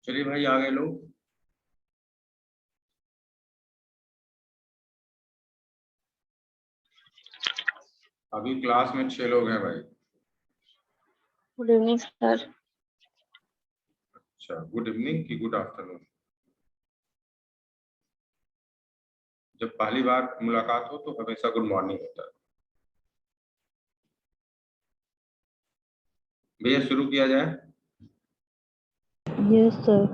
चलिए भाई आ गए लोग। अभी क्लास में 6 लोग हैं भाई। Good evening sir. अच्छा, गुड इवनिंग की गुड आफ्टरनून। जब पहली बार मुलाकात हो तो हमेशा गुड मॉर्निंग होता है। भैया शुरू किया जाए। Yes sir.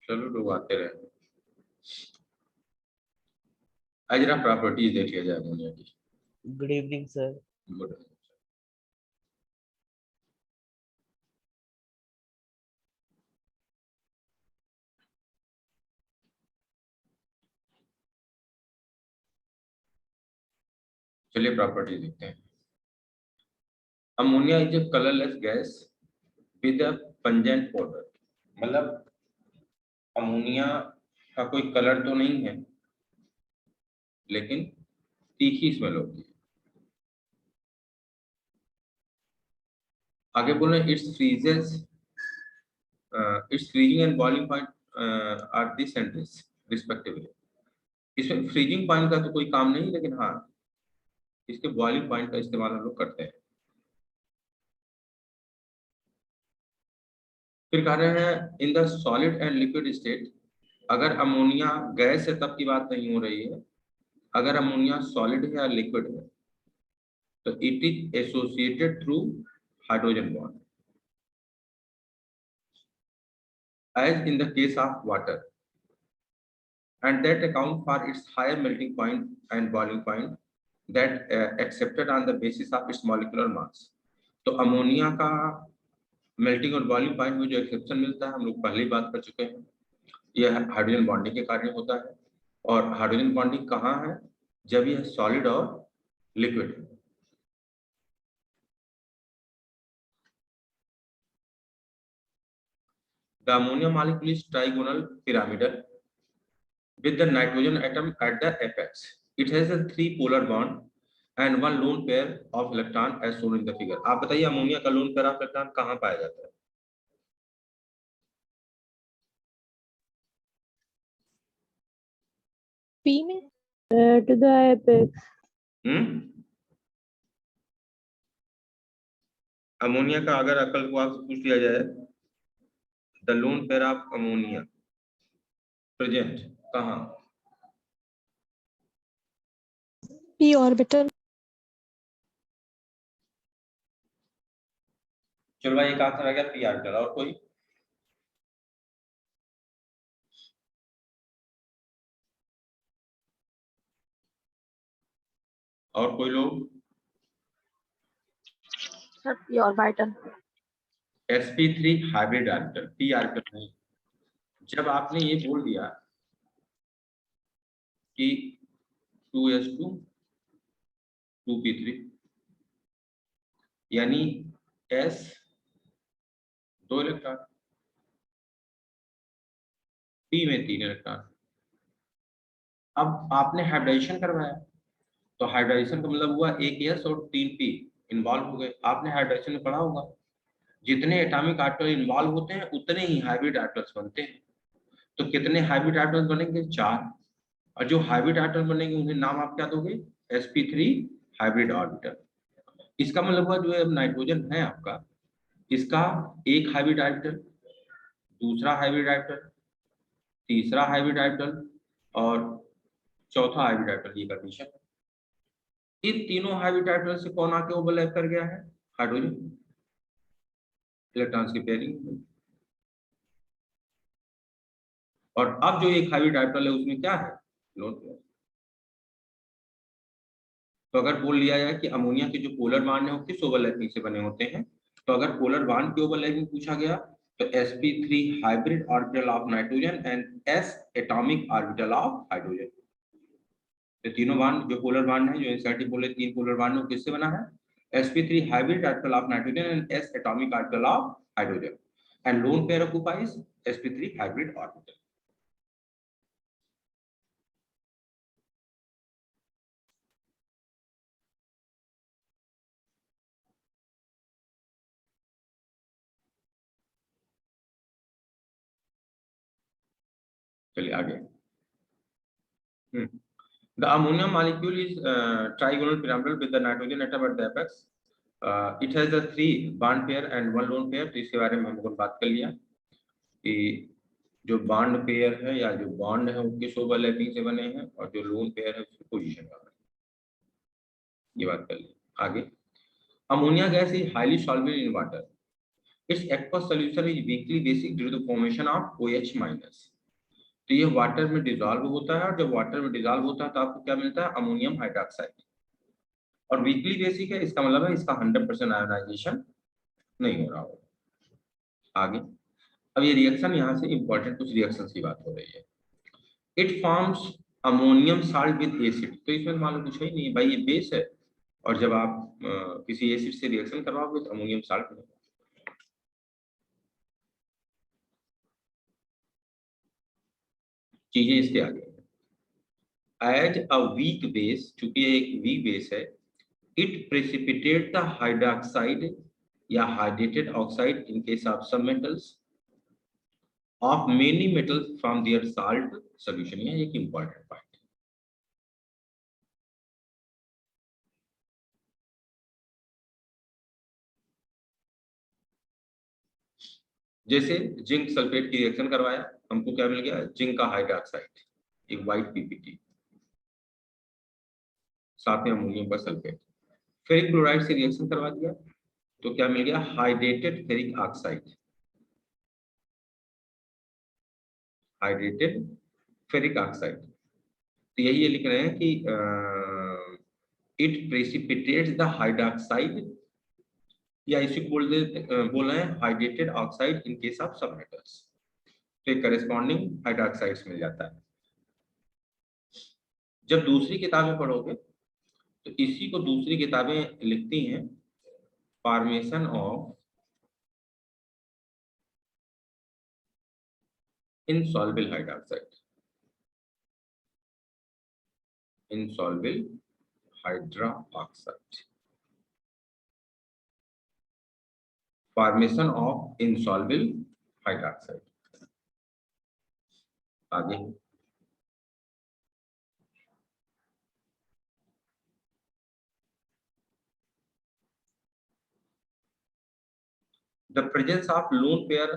चलो लोग आते रहे। आज जरा प्रॉपर्टीज देख लिया जाए अमोनिया की। Good evening sir. गुड। चलिए प्रॉपर्टीज देखते हैं। Ammonia is a colourless gas with a pungent powder. मतलब अमोनिया का कोई कलर तो नहीं है, लेकिन तीखी स्मेल होती है। आगे बोल रहे it's freezing and boiling point are the sentence respectively. इसमें फ्रीजिंग पॉइंट का तो कोई काम नहीं, लेकिन हाँ इसके बॉइलिंग पॉइंट का इस्तेमाल हम लोग करते हैं। फिर कह रहे हैं in the solid and liquid state. अगर अमोनिया गैस है तब की बात नहीं हो रही है, अगर अमोनिया सॉलिड है या लिक्विड है तो it is associated through hydrogen bond as in the case of water, and that account for its higher melting point and boiling point that accepted on the basis of its molecular mass। तो ammonia का melting और boiling point में जो exception मिलता है हम लोग पहले ही बात कर चुके हैं, यह हाइड्रोजन बॉन्डिंग के कारण होता है। और हाइड्रोजन बॉन्डिंग कहाँ है? जब यह सॉलिड और लिक्विड है। The ammonia molecule is trigonal pyramidal with the nitrogen atom at the apex. It has a 3 polar bond and 1 lone pair of electron as shown in the figure। आप बताइए ammonia का loan pair of electron कहाँ पाया जाता है? P में to the apex. Ammonia का अगर अकल को आपसे पूछ लिया जाए the lone pair of ammonia present कहाँ? P orbital. चलो भाई एक आंसर आ गया पी ऑर्बिटल। और कोई? और कोई लोग? Sir P orbital. sp3 hybrid orbital, P orbital नहीं। जब आपने ये बोल दिया कि 2s2 2p3 यानी s 2 इलेक्ट्रॉन, p में 3 इलेक्ट्रॉन। अब आपने हाइब्रिडाइजेशन करवाया तो हाइब्रिडाइजेशन का मतलब हुआ एक s और 3 p इन्वॉल्व हो गए। आपने हाइब्रिडाइजेशन में पढ़ा होगा जितने एटॉमिक ऑर्बिटल इन्वॉल्व होते हैं उतने ही हाइब्रिड ऑर्बिटल्स बनते हैं। तो कितने हाइब्रिड ऑर्बिटल्स बनेंगे? 4। और जो हाइब्रिड ऑर्बिटल बनेंगे उन्हें नाम आप क्या दोगे? sp3 hybrid orbital. इसका मतलब हुआ जो नाइट्रोजन है आपका, इसका एक हाइब्रिड ऑर्बिटल, दूसरा हाइब्रिड ऑर्बिटल, तीसरा हाइब्रिड ऑर्बिटल और चौथा हाइब्रिड ऑर्बिटल, ये कंडीशन है। इन तीनों हाइब्रिड ऑर्बिटल से कौन आके ओवरलैप कर गया है? हाइड्रोजन। इलेक्ट्रॉन्स की पेयरिंग। और अब जो एक हाइब्रिड ऑर्बिटल है उसमें क्या है? Lone pair. तो अगर बोल लिया जाए कि अमोनिया के जो पोलर बॉन्ड है वो किस ओवरलैपिंग से बने होते हैं, तो अगर पोलर बॉन्ड की ओवरलैपिंग पूछा गया तो sp3 hybrid orbital of nitrogen and s atomic orbital of hydrogen. तो तीनों बॉन्ड जो पोलर बॉन्ड है, जो एनसीईआरटी बोले 3 पोलर बॉन्ड, वो किससे बना है? sp3 hybrid orbital of nitrogen and s atomic orbital of hydrogen and lone pair occupies sp3 hybrid orbital. चलिए आगे। The ammonium molecule is trigonal pyramidal with the nitrogen atom at the apex. It has a 3 bond pair and 1 lone pair. तो इसके बारे में हम लोग बात कर लिया कि जो बॉन्ड पेयर है या जो बॉन्ड है वो किस ओवरलैपिंग से बने हैं और जो लोन पेयर है उसकी पोजीशन का बने, ये बात कर ली। आगे, ammonia gas is highly soluble in water. It's aqueous solution is weakly basic due to the formation of OH minus. तो ये वाटर में डिसॉल्व होता है और जब वाटर में डिसॉल्व होता है तो आपको क्या मिलता है, अमोनियम हाइड्रोक्साइड। और वीकली बेसिक है, इसका मतलब है इसका 100% आयोनाइजेशन नहीं हो रहा होगा। आगे, अब ये रिएक्शन यहाँ से इंपॉर्टेंट कुछ रिएक्शन की बात हो रही है। It forms ammonium salt with acid. तो इसमें मान लो कुछ है ही नहीं भाई, ये बेस है और जब आप किसी एसिड से रिएक्शन करवाओगे तो अमोनियम साल्ट बनेगा। चीजें इसके आगे, एज अ वीक बेस, चूंकि ये एक वीक बेस है, इट प्रेसिपिटेट द हाइड्रोक्साइड या hydrated oxide in case of some metals of many metals from their salt solution. ये एक इंपॉर्टेंट पॉइंट जैसे जिंक सल्फेट की रिएक्शन करवाया, हमको क्या मिल गया, जिंक का हाइड्रोक्साइड, एक व्हाइट पीपीटी, साथ में अमोनियम का सल्फेट। फेरिक क्लोराइड से रिएक्शन करवा दिया तो क्या मिल गया, hydrated ferric oxide, hydrated ferric oxide. तो यही ये लिख रहे हैं कि इट प्रेसिपिटेट्स द हाइड्रोक्साइड, या इसी को बोल रहे हैं hydrated oxide in case of सब मेटल्स। तो एक करेस्पॉन्डिंग हाइड्रोक्साइड्स मिल जाता है। जब दूसरी किताबें पढ़ोगे तो इसी को दूसरी किताबें लिखती हैं formation of insoluble hydroxide, insoluble hydroxide, formation of insoluble hydroxide। आगे, the presence of lone pair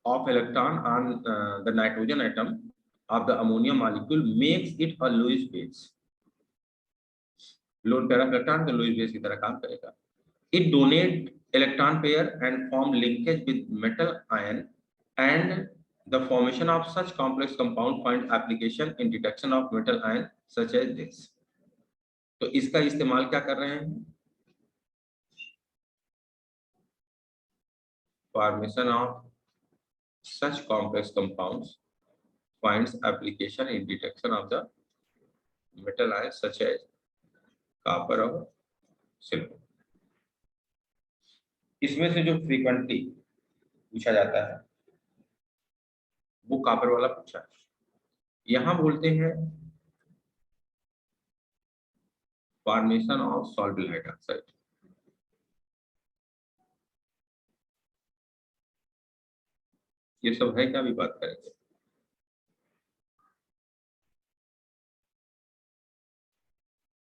of electron on the nitrogen atom of the ammonium molecule makes it a Lewis base। lone pair of electron तो Lewis base की तरह काम करेगा। It donate electron pair and form linkage with metal ion, and the formation of such complex compound find application in detection of metal ion such as this। तो इसका इस्तेमाल क्या कर रहे हैं, formation of such complex compounds finds application in detection of the metal ions such as copper और silver. इसमें से जो फ्रीक्वेंटली पूछा जाता है वो कॉपर वाला पूछा है। यहां बोलते हैं फॉर्मेशन ऑफ सॉल्युबल हाइड्रोक्साइड। ये सब है क्या, भी बात करेंगे।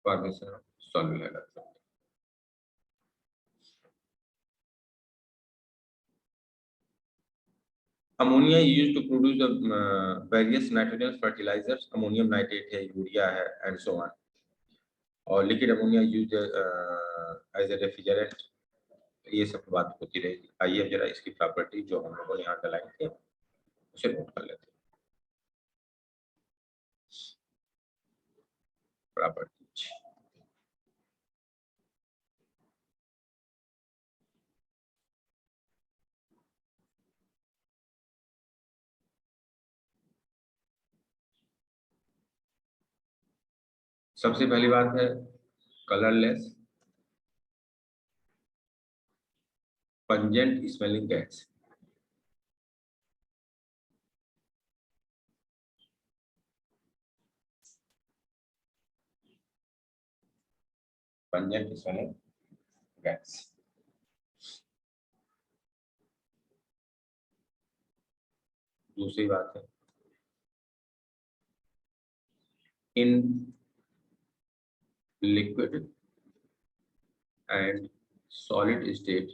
Formation of soluble hydroxide, ammonia used to produce various nitrogen fertilizers, ammonium nitrate है, यूरिया है एंड सो ऑन। और liquid ammonia used as a refrigerant. ये सब बात होती रहेगी। आइए अब जरा इसकी प्रॉपर्टी जो हम लोगों ने यहाँ डलाई थी उसे नोट कर लेते हैं। प्रॉपर्टीज, सबसे पहली बात है colourless, pungent smelling gas. Pungent smelling gas. दूसरी बात है in liquid and solid state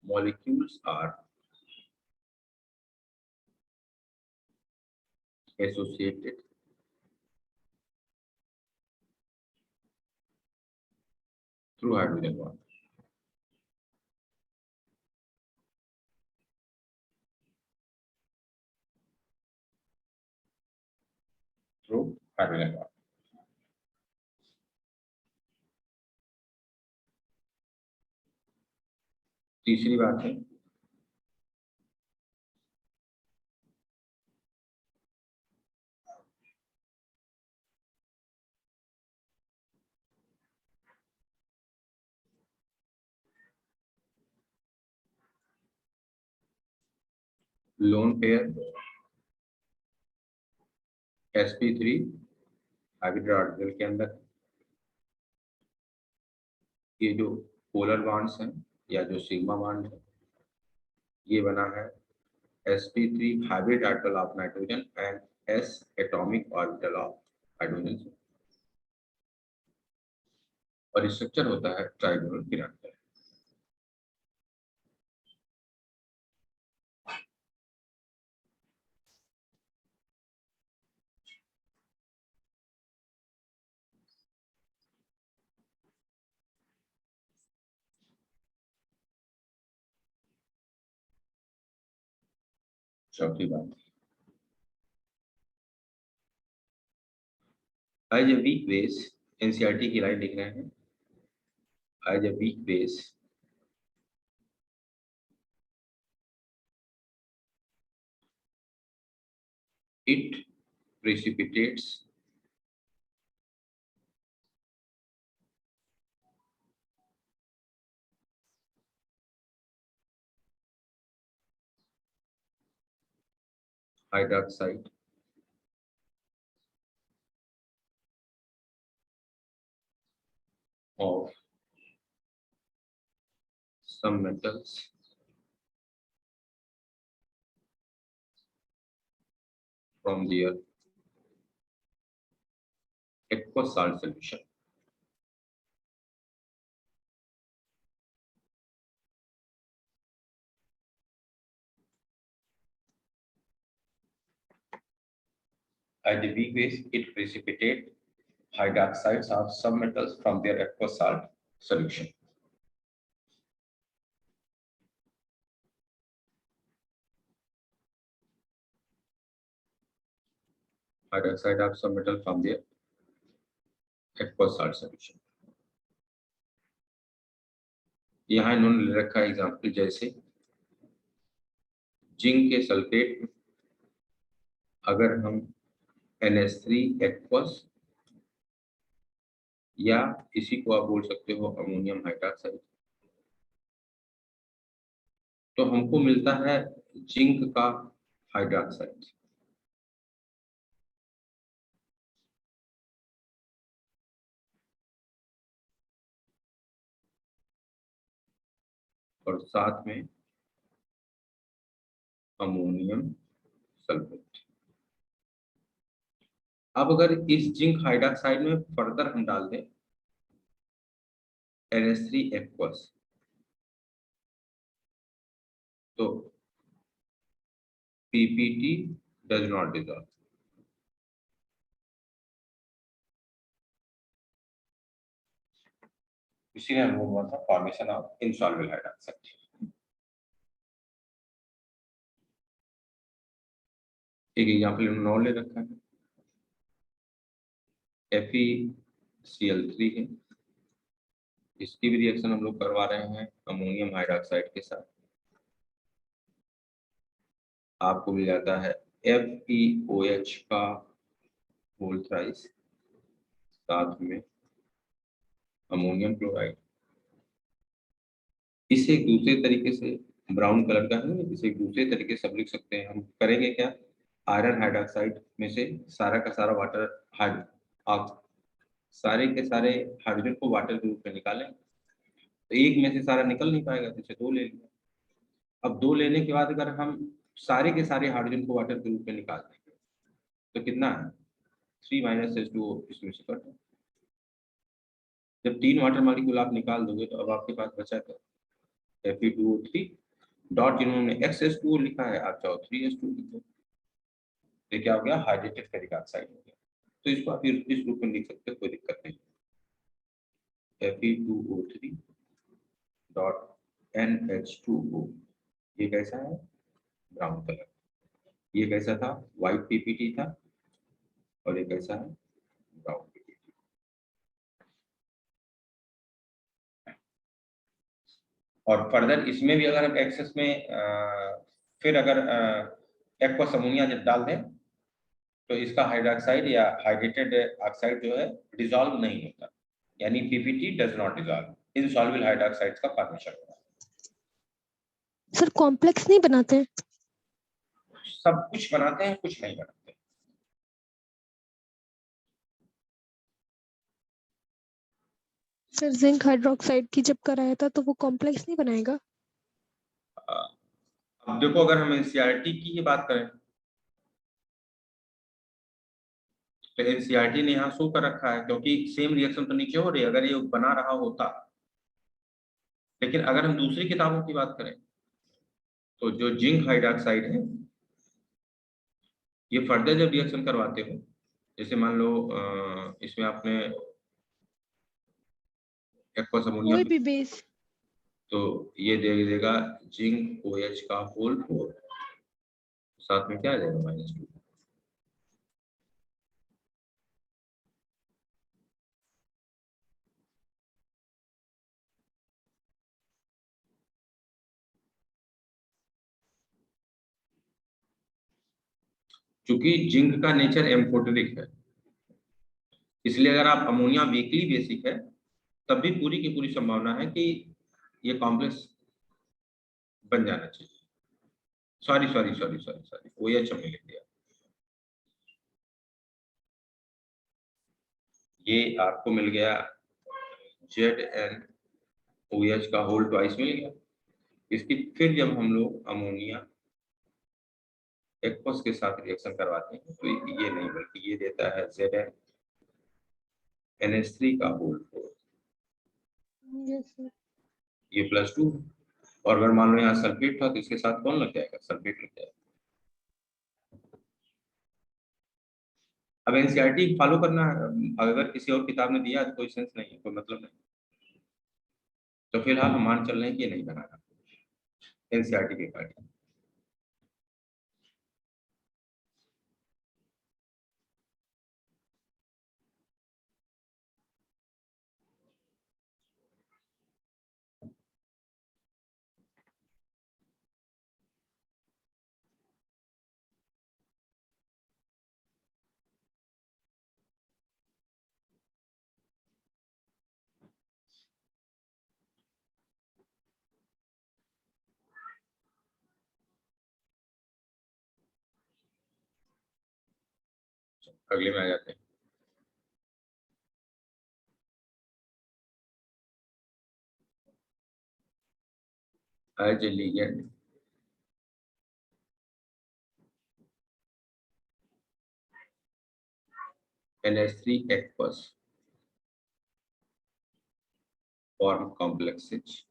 molecules are associated through hydrogen bond. Through hydrogen bond. तीसरी बात है लोन पेयर sp3 हाइड्रोजन के अंदर ये जो पोलर बॉन्ड्स हैं या जो सिग्मा बॉन्ड है ये बना है sp3 hybrid orbital of nitrogen and s atomic orbital of hydrogen और स्ट्रक्चर होता है ट्राइगोनल पिरामिडल। चौथी बात as a weak base NCERT की लाइन लिख रहे हैं as a weak base it precipitates hydroxide of some metals from their aqueous salt solution. At the weak base, it precipitates hydroxides of some metals from their aqueous salt solution. Hydroxide of some metal from their aqueous salt solution. यहाँ इन्होंने ले रखा है example जैसे zinc के sulphate अगर हम NH3 aqueous या इसी को आप बोल सकते हो अमोनियम हाइड्रोक्साइड तो हमको मिलता है जिंक का हाइड्रोक्साइड और साथ में अमोनियम सल्फेट। अब अगर इस जिंक हाइड्रोक्साइड में फर्दर हम डाल दें NH3 एक्वस तो PPT does not dissolve। इसीलिए हम बोल रहा था फॉर्मेशन ऑफ इनसॉल्युबल हाइड्रोक्साइड। एक एग्जांपल इन्होंने और ले रखा है FeCl3 है इसकी भी रिएक्शन हम लोग करवा रहे हैं अमोनियम हाइड्रोक्साइड के साथ आपको मिल जाता है FeOH का होल थ्राइस साथ में अमोनियम क्लोराइड। इसे एक दूसरे तरीके से ब्राउन कलर का है इसे एक दूसरे तरीके से सब लिख सकते हैं। हम करेंगे क्या आयरन हाइड्रोक्साइड में से सारा का सारा वाटर सारे के सारे हाइड्रोजन को वाटर के रूप में निकालें तो एक में से सारा निकल नहीं पाएगा तो इसे दो ले लिया। अब दो लेने के बाद अगर हम सारे के सारे हाइड्रोजन को वाटर के रूप में निकाल देंगे तो कितना है 3 - H2O इसमें से कट। जब 3 वाटर मॉलिक्यूल आप निकाल दोगे तो अब आपके पास बचा क्या Fe2O3 डॉट इन्होंने XH2O लिखा है, आप चाहो 3H2 लिखो, ये क्या हो गया हाइड्रेटेड फेरिक ऑक्साइड हो गया। तो इसको आप इस रूप में लिख सकते हो, कोई दिक्कत नहीं। Fe2O3 डॉट NH2O ये कैसा है ब्राउन कलर, ये कैसा था व्हाइट पीपीटी था और ये कैसा है ब्राउन पीपीटी। और फर्दर इसमें भी अगर हम एक्सेस में फिर अगर एक्वस अमोनिया जब डाल दें तो इसका हाइड्रोक्साइड या हाइड्रेटेड ऑक्साइड जो है डिसॉल्व नहीं होता, यानी PPT does not dissolve, insoluble hydroxides का फॉर्मेशन होता है। सर कॉम्प्लेक्स नहीं बनाते? सब कुछ बनाते हैं, कुछ नहीं बनाते। सर जिंक हाइड्रोक्साइड की जब कराया था तो वो कॉम्प्लेक्स नहीं बनाएगा? अब देखो अगर हम एनसीईआरटी की ही बात करें तो एनसीईआरटी ने यहाँ शो कर रखा है, क्योंकि सेम रिएक्शन तो नीचे हो रही है, अगर ये बना रहा होता। लेकिन अगर हम दूसरी किताबों की बात करें तो जो जिंक हाइड्रोक्साइड है ये फर्दर जब रिएक्शन करवाते हो, जैसे मान लो इसमें आपने एक्वस अमोनिया कोई भी बेस? तो ये दे देगा जिंक OH का होल 4, साथ में क्या आ जाएगा -2। चूंकि जिंक का नेचर एम्फोटेरिक है, इसलिए अगर आप अमोनिया वीकली बेसिक है तब भी पूरी की पूरी संभावना है कि ये कॉम्प्लेक्स बन जाना चाहिए। Sorry sorry sorry sorry sorry OH हमने लिख दिया, ये आपको मिल गया ZnOH का होल ट्वाइस मिल गया। इसकी फिर जब हम लोग अमोनिया एक्वस के साथ रिएक्शन करवाते हैं तो ये नहीं बल्कि ये देता है ZnNH3 का होल 4, यस सर। ये +2। और अगर मान लो यहाँ सल्फेट था तो इसके साथ कौन लग जाएगा सल्फेट लग जाएगा। अब एनसीईआरटी फॉलो करना है, अगर किसी और किताब ने दिया तो कोई सेंस नहीं है, कोई मतलब नहीं। तो फिलहाल हम मान चल रहे हैं कि ये नहीं बनाना एनसीईआरटी के अकॉर्डिंग। अगले में आ जाते हैं। As a ligand NH3 aqueous form complexes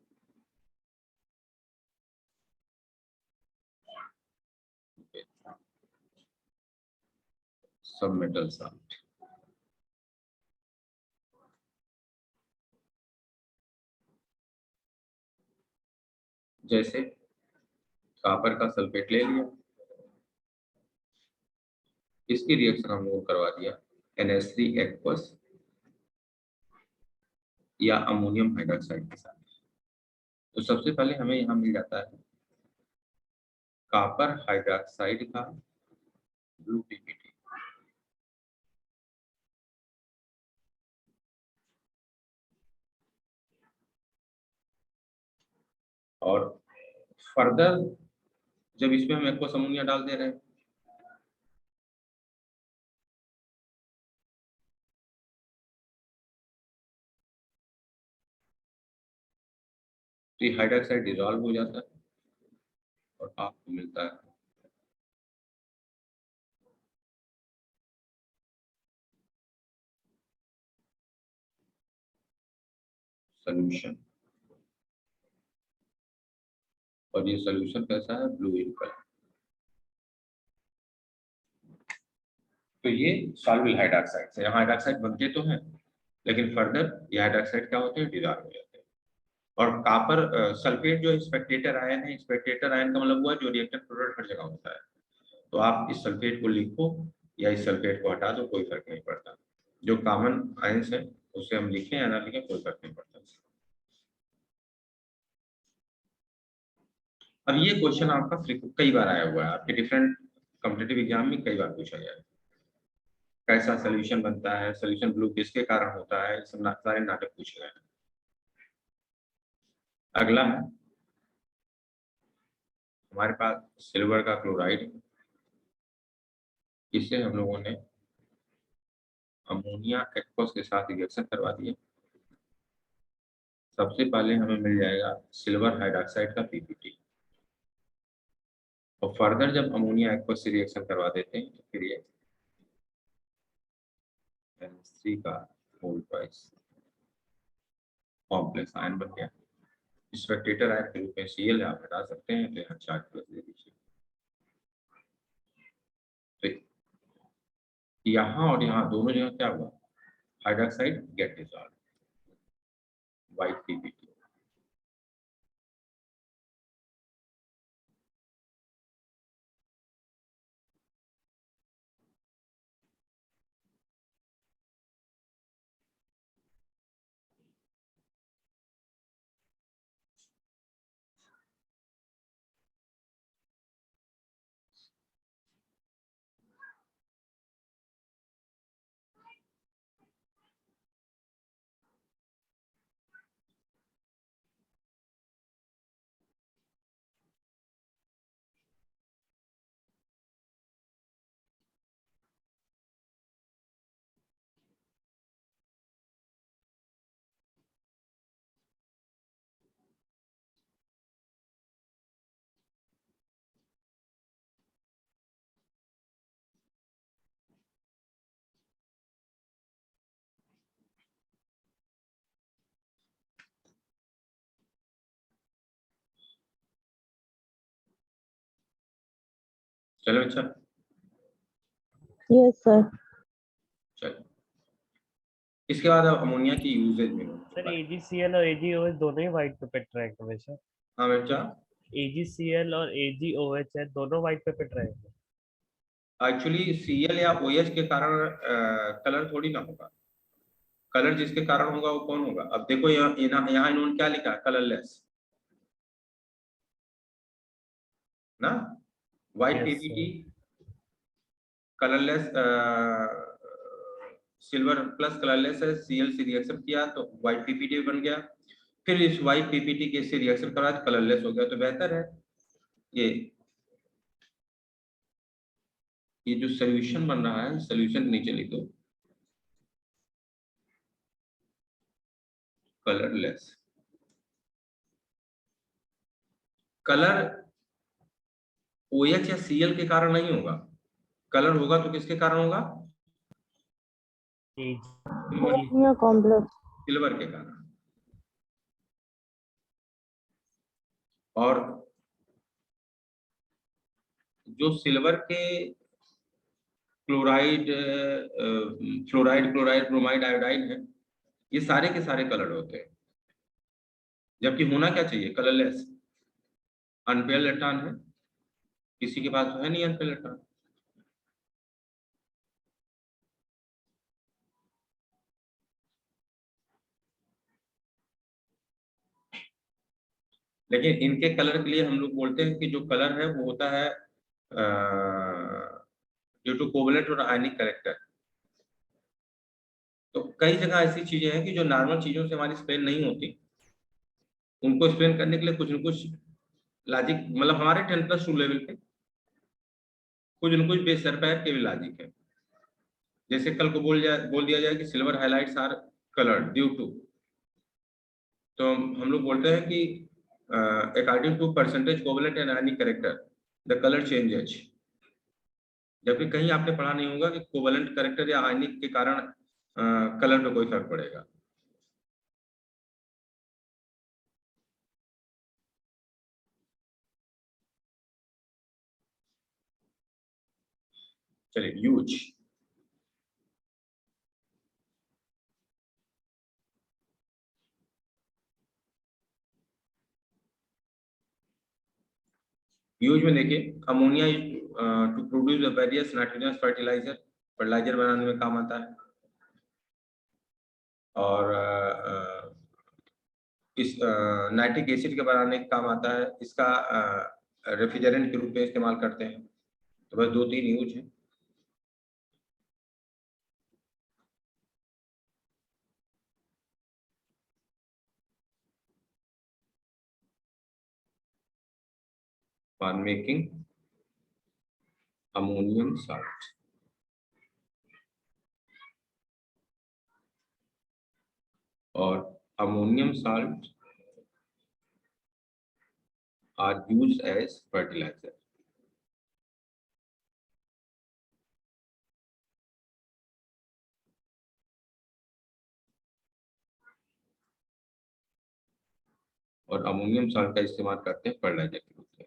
with some metal salt। जैसे कॉपर का सल्फेट ले लिया, इसकी रिएक्शन हम लोग करवा दिया NH3 aqueous या अमोनियम हाइड्रोक्साइड के साथ। तो सबसे पहले हमें यहाँ मिल जाता है कॉपर हाइड्रोक्साइड का ब्लू पीपीटी। और फर्दर जब इसमें हम एक्वस अमोनिया डाल दे रहे हैं तो ये हाइड्रोक्साइड डिसॉल्व हो जाता है और आपको मिलता है सॉल्यूशन, और ये सॉल्यूशन कैसा है, ब्लू इन कलर। तो ये सॉल्युबल हाइड्रोक्साइड है। यहाँ हाइड्रोक्साइड बनते तो हैं, लेकिन फर्दर ये हाइड्रोक्साइड क्या होते हैं, डिसॉल्व हो जाते हैं। और कॉपर सल्फेट जो स्पेक्टेटर आयन है, स्पेक्टेटर आयन का मतलब हुआ जो रिएक्टर प्रोडक्ट हर जगह होता है। तो आप इस सल्फेट को लिखो या इस सल्फेट को हटा दो, कोई फर्क नहीं पड़ता। जो कॉमन आयंस है उसे हम लिखें या ना लिखें, कोई फर्क नहीं पड़ता। अब ये क्वेश्चन आपका कई बार आया हुआ है, आपके डिफरेंट कॉम्पिटिटिव एग्जाम में कई बार पूछा गया है। कैसा सोल्यूशन बनता है, सोल्यूशन ब्लू किसके कारण होता है, सब सारे नाटक पूछे गए हैं। अगला है हमारे पास सिल्वर का क्लोराइड, इसे हम लोगों ने अमोनिया एक्वस के साथ रिएक्शन करवा दिया। सबसे पहले हमें मिल जाएगा सिल्वर हाइड्रोक्साइड का पीपीटी, और फर्दर जब अमोनिया एक्वस से रिएक्शन करवा देते हैं तो फिर ये NH3 का होल ट्वाइस कॉम्प्लेक्स आयन बन गया। स्पेक्टेटर आयन के रूप में Cl आप हटा सकते हैं, तो यहाँ चार्ज प्लस दे दीजिए। तो यहाँ और यहाँ दोनों जगह क्या हुआ, hydroxide get dissolve, white PPT. चलो अच्छा, यस सर। चलो इसके बाद अब अमोनिया की यूजेज में सर AgCl और AgOH दोनों ही व्हाइट पेपर ट्रैक है वैसे। हाँ बच्चा, AgCl और AgOH है, दोनों व्हाइट पेपर ट्रैक है। एक्चुअली Cl या OH के कारण कलर थोड़ी ना होगा, कलर जिसके कारण होगा वो कौन होगा। अब देखो यहाँ इन्होंने क्या लिखा है, कलरलेस ना, white Yes, PPT sir. Colourless, silver plus colourless है, Cl से रिएक्शन किया तो व्हाइट पीपीटी बन गया, फिर इस व्हाइट पीपीटी के से रिएक्शन करा तो कलरलेस हो गया। तो बेहतर है ये जो सोल्यूशन बन रहा है, सोल्यूशन नीचे लिख दो, कलरलेस। कलर OH या Cl के कारण नहीं होगा, कलर होगा तो किसके कारण होगा, अमोनिया कॉम्प्लेक्स। सिल्वर के कारण। और जो सिल्वर के chloride, fluoride, chloride, bromide, iodide है, ये सारे के सारे कलर होते हैं, जबकि होना क्या चाहिए, कलरलेस। अनपेयर्ड इलेक्ट्रॉन है, किसी के पास तो है नहीं अनपेयर्ड इलेक्ट्रॉन। लेकिन इनके कलर के लिए हम लोग बोलते हैं कि जो कलर है वो होता है ड्यू टू कोवलेंट और आयनिक कैरेक्टर। तो कई जगह ऐसी चीजें हैं कि जो नॉर्मल चीजों से हमारी एक्सप्लेन नहीं होती, उनको एक्सप्लेन करने के लिए कुछ न कुछ लॉजिक, मतलब हमारे 10+2 लेवल पे कुछ न कुछ बेसर पैर के भी लॉजिक है। जैसे कल को बोल दिया जाए कि silver halides are coloured due to, तो हम लोग बोलते हैं कि according to percentage covalent and ionic character the colour changes. जबकि कहीं आपने पढ़ा नहीं होगा कि कोवलेंट कैरेक्टर या आयनिक के कारण कलर पे कोई फर्क पड़ेगा। चलिए यूज, यूज में देखिए ammonia to produce various nitrogenous fertilizer, fertilizer बनाने में काम आता है। और इस नाइट्रिक एसिड के बनाने का काम आता है, इसका रेफ्रिजरेंट के रूप में इस्तेमाल करते हैं। तो बस 2-3 यूज है। फॉर मेकिंग अमोनियम साल्ट, और ammonium salt are used as fertiliser. और अमोनियम साल्ट का इस्तेमाल करते हैं फर्टिलाइजर के रूप में।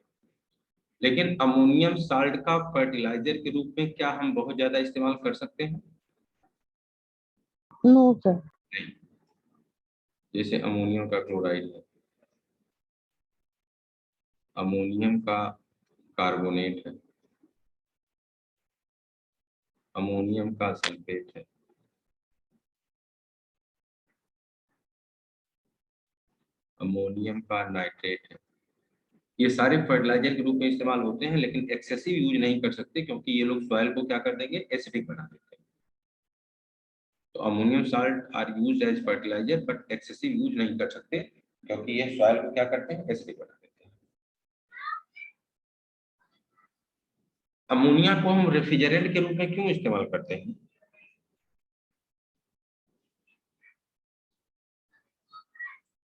लेकिन अमोनियम साल्ट का फर्टिलाइजर के रूप में क्या हम बहुत ज्यादा इस्तेमाल कर सकते हैं? No sir. नहीं। जैसे अमोनियम का क्लोराइड है, अमोनियम का कार्बोनेट है, अमोनियम का सल्फेट है, अमोनियम का नाइट्रेट है। ये सारे फर्टिलाइजर के रूप में इस्तेमाल होते हैं, लेकिन एक्सेसिव यूज नहीं कर सकते, क्योंकि ये लोग सॉइल को क्या कर देंगे, एसिडिक बना देते हैं। तो ammonium salt are used as fertilizer, but excessive use नहीं कर सकते, क्योंकि ये सॉइल को क्या करते हैं, एसिडिक बना देते हैं। अमोनिया को हम रेफ्रिजरेंट के रूप में क्यों इस्तेमाल करते हैं?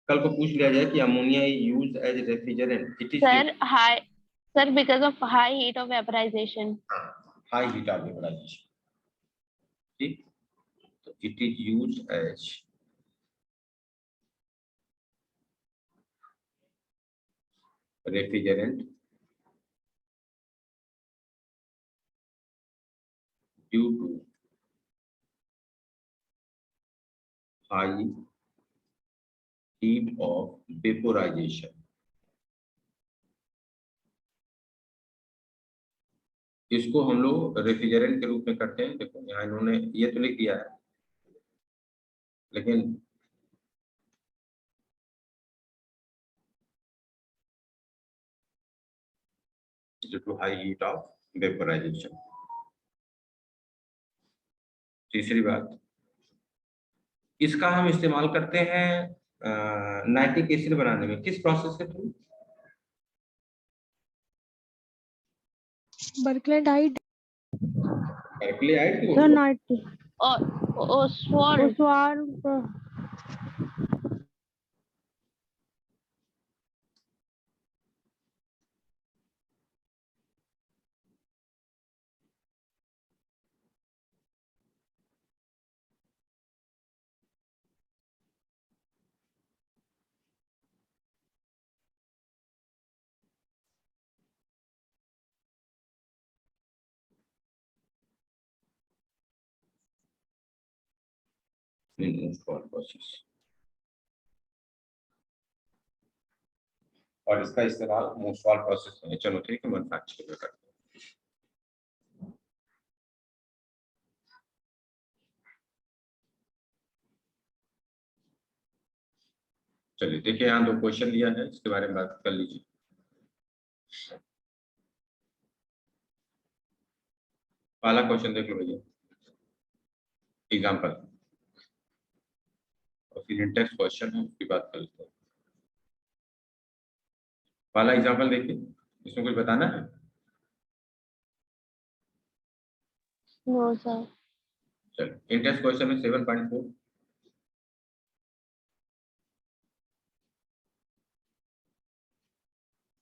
कल को पूछ लिया जाए कि ammonia is used as refrigerant, it is Sir, because of high heat of vaporization. High heat of vaporization. ठीक, तो it is used as refrigerant due to high heat of vaporization। इसको हम लोग रेफ्रिजरेंट के रूप में करते हैं। देखो यहाँ इन्होंने ये तो लिख दिया है, लेकिन due to high heat of vaporization। तीसरी बात, इसका हम इस्तेमाल करते हैं नाइट्रिक एसिड बनाने में, किस प्रोसेस के थ्रू? बर्कलेंडाइड। बर्कलेंडाइड की सर बोल रहे हो? Nitric Oswald. ओसवाल प्रोसेस, और इसका इस्तेमाल मोस्टवाल प्रोसेस में, चलो ठीक है, मैन्युफैक्चरिंग में करते हैं। चलिए देखिए, यहाँ 2 क्वेश्चन दिया है, इसके बारे में बात कर लीजिए। पहला क्वेश्चन देख लो भैया, एग्जाम्पल, और फिर इंटेक्स्ट क्वेश्चन है, उसकी बात कर लेते हैं। पहला एग्जाम्पल देखिए, इसमें कुछ बताना है? No, sir. चलो, इंटेक्स्ट क्वेश्चन में 7.4,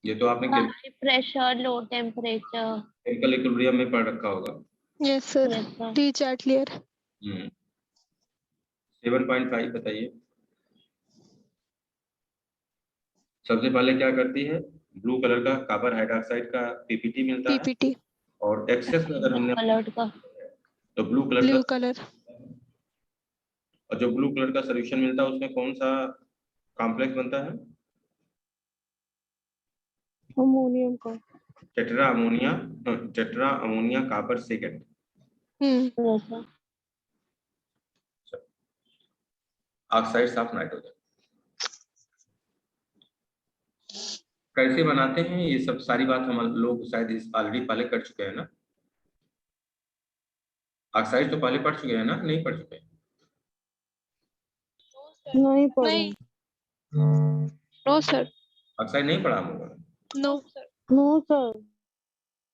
ये तो आपने High pressure, low temperature. Chemical equilibrium में पढ़ रखा होगा। Yes sir, Yes, sir. T Chatelier. 7.5 बताइए। सबसे पहले क्या करती है, ब्लू कलर का कार्बन हाइड्रोक्साइड का पीपीटी मिलता है, पीपीटी। और एक्सेस में अगर हमने कलर्ड का तो ब्लू कलर ब्लू का, कलर, और जो ब्लू कलर का सोल्यूशन मिलता है उसमें कौन सा कॉम्प्लेक्स बनता है? अमोनियम का। Tetra ammonia copper second. जैसा ऑक्साइड्स ऑफ नाइट्रोजन कैसे बनाते हैं, ये सब सारी बात हम लोग शायद ऑलरेडी पहले कर चुके हैं ना। ऑक्साइड तो पहले पढ़ चुके हैं ना, नहीं पढ़ चुके हैं? नहीं पढ़ा। नहीं, नो सर, ऑक्साइड नहीं पढ़ा हम लोगों ने? नो। No sir.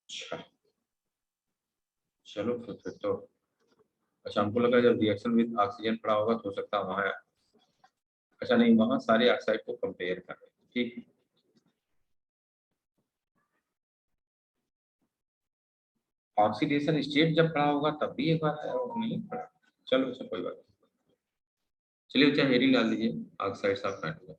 अच्छा, चलो फिर तो अच्छा, हमको लगा जब रिएक्शन विद ऑक्सीजन पढ़ा होगा तो हो सकता है वहाँ। अच्छा नहीं, वहाँ सारे ऑक्साइड को कंपेयर कर रहे हैं, ठीक। ऑक्सीडेशन स्टेट जब पढ़ा होगा तब भी एक बार आया होगा, नहीं पढ़ा। चलो अच्छा, कोई बात नहीं। चलिए अच्छा, हेडिंग डाल दीजिए ऑक्साइड्स ऑफ नाइट्रोजन।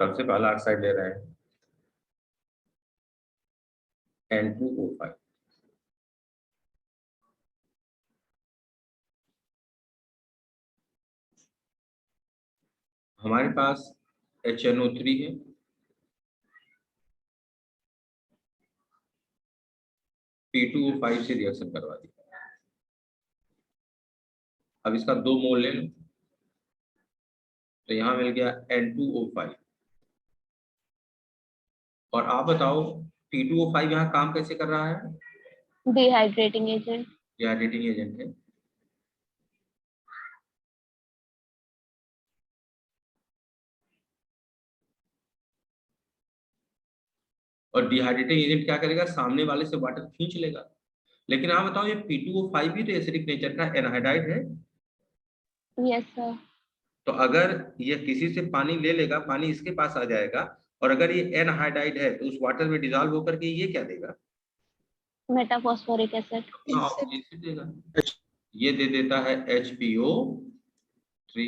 सबसे पहला ऑक्साइड ले रहे हैं N2O5। हमारे पास HNO3 है, P2O5 से रिएक्शन करवा दिया। अब इसका 2 मोल ले लो, तो यहाँ मिल गया N2O5। और आप बताओ P2O5 यहाँ काम कैसे कर रहा है? Dehydrating agent. डिहाइड्रेटिंग एजेंट है। और डिहाइड्रेटिंग एजेंट क्या करेगा? सामने वाले से वाटर खींच लेगा। लेकिन आप बताओ ये P2O5 भी तो एसिडिक नेचर का एनहाइड्राइड है। Yes sir. तो अगर ये किसी से पानी ले लेगा, पानी इसके पास आ जाएगा, और अगर ये एनहाइड्राइड है तो उस वाटर में डिजॉल्व होकर के ये क्या देगा? Metaphosphoric acid. अपना ऑक्सीजन देगा। ये दे देता है HPO3।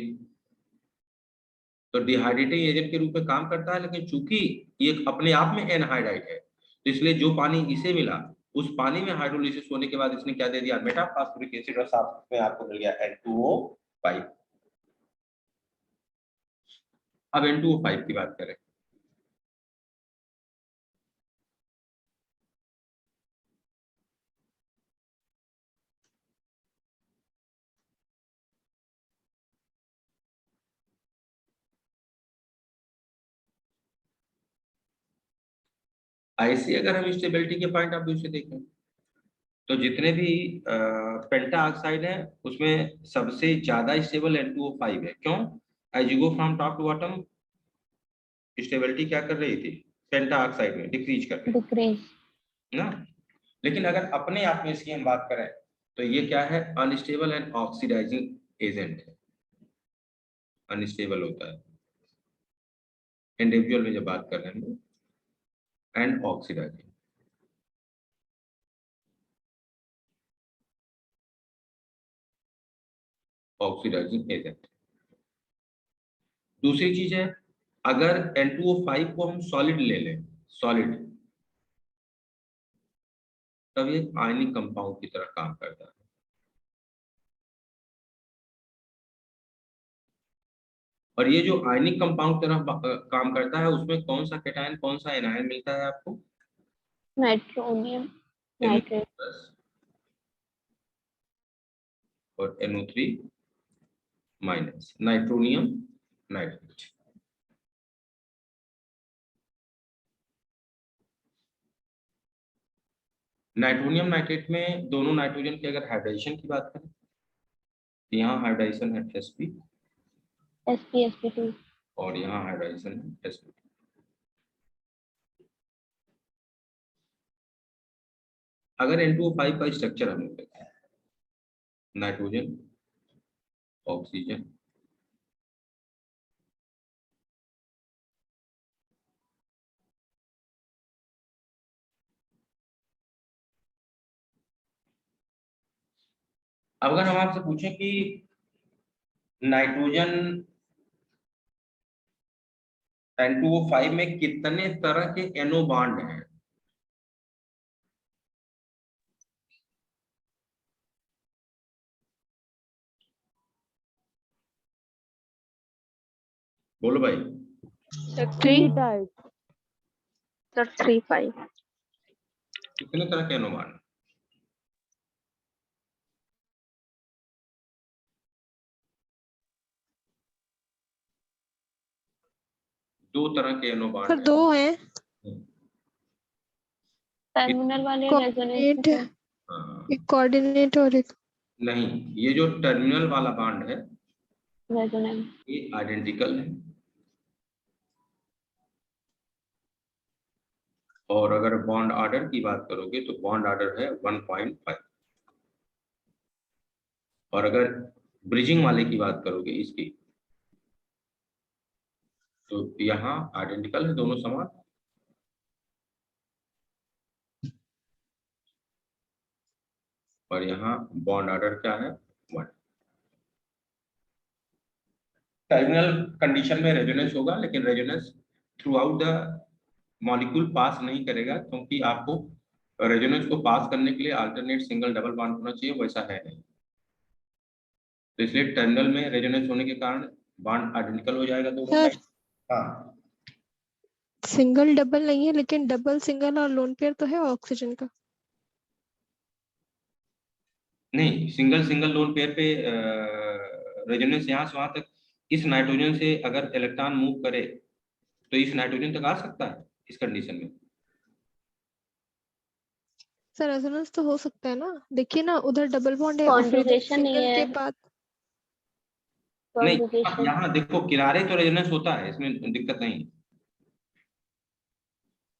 तो डिहाइड्रेटिंग एजेंट के रूप में काम करता है, लेकिन चूंकि ये अपने आप में एनहाइड्राइड है, तो इसलिए जो पानी इसे मिला उस पानी में हाइड्रोलिसिस होने के बाद इसने क्या दे दिया? मेटाफॉस्फोरिक एसिड, और साथ में आपको मिल गया N2O5। अब N2O5 की बात करें। ऐसे अगर हम स्टेबिलिटी के पॉइंट ऑफ व्यू से देखें तो जितने भी पेंटा ऑक्साइड है उसमें सबसे ज्यादा स्टेबल N2O5 है। क्यों? As you go from top to bottom, stability क्या कर रही थी? पेंटा ऑक्साइड में डिक्रीज कर रही डिक्रीज थी ना। लेकिन अगर अपने आप में इसकी हम बात करें तो ये क्या है? अनस्टेबल एंड ऑक्सीडाइजिंग एजेंट है, अनस्टेबल होता है इंडिविजुअल में जब बात कर रहे हैं, एंड ऑक्सीडाइजिंग। Oxidising agent. दूसरी चीज है, अगर N2O5 को हम सॉलिड ले लें, सॉलिड, तब ये आयनिक कंपाउंड की तरह काम करता है। और ये जो आयनिक कंपाउंड तरह काम करता है उसमें कौन सा कैटायन कौन सा एनायन मिलता है आपको? Nitronium nitrate. NO+ और NO3-, nitronium nitrate. Nitronium nitrate में दोनों नाइट्रोजन की अगर हाइड्रेशन की बात करें, यहाँ हाइड्रेशन है Sp sp2 और यहाँ हाइड्रेशन है Sp2। अगर N2O5 का स्ट्रक्चर हम लोग देखें, नाइट्रोजन, ऑक्सीजन, अब अगर हम आपसे पूछें कि नाइट्रोजन N2O5 में कितने तरह के NO बॉन्ड हैं, बोलो भाई। Three, type. sir, 3, 5. कितने तरह के NO बॉन्ड? दो तरह के NO सर बॉन्ड दो हैं, हैं। टर्मिनल वाले रेजोनेंस कोऑर्डिनेट, में हाँ, एक कोऑर्डिनेट और एक नहीं, ये जो टर्मिनल वाला बॉन्ड है रेजोनेंस ये आइडेंटिकल है, और अगर बॉन्ड ऑर्डर की बात करोगे तो बॉन्ड ऑर्डर है 1.5, और अगर ब्रिजिंग वाले की बात करोगे इसकी, तो यहाँ आइडेंटिकल है, दोनों समान, और यहाँ बॉन्ड ऑर्डर क्या है, 1। टर्मिनल कंडीशन में रेजोनेंस होगा, लेकिन resonance throughout the molecule pass नहीं करेगा, क्योंकि आपको रेजोनेंस को पास करने के लिए अल्टरनेट सिंगल डबल बॉन्ड होना चाहिए, वैसा है नहीं। तो इसलिए टर्मिनल में रेजोनेंस होने के कारण बॉन्ड आइडेंटिकल हो जाएगा दोनों सर, का। हाँ, सिंगल डबल नहीं है, लेकिन डबल सिंगल और लोन पेयर तो है ऑक्सीजन का। नहीं, सिंगल सिंगल लोन पेयर पे रेजोनेंस यहाँ से वहां तक, इस नाइट्रोजन से अगर इलेक्ट्रॉन मूव करे तो इस नाइट्रोजन तक आ सकता है इस कंडीशन में। सर रेजोनेंस तो हो सकता है ना, देखिए ना उधर डबल बॉन्ड है और फिर इधर कॉन्जुगेशन नहीं सिंगल है, के बाद। नहीं, कॉन्जुगेशन यहाँ देखो किनारे तो रेजोनेंस होता है, इसमें दिक्कत नहीं है।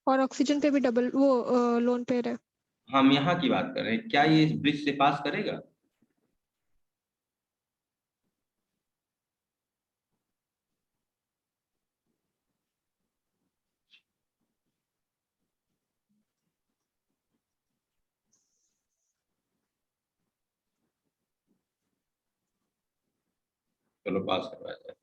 और ऑक्सीजन पे भी डबल वो लोन पेयर है। हम यहाँ की बात कर रहे हैं, क्या ये इस ब्रिज से पास करेगा? चलो पास करवाया जाए।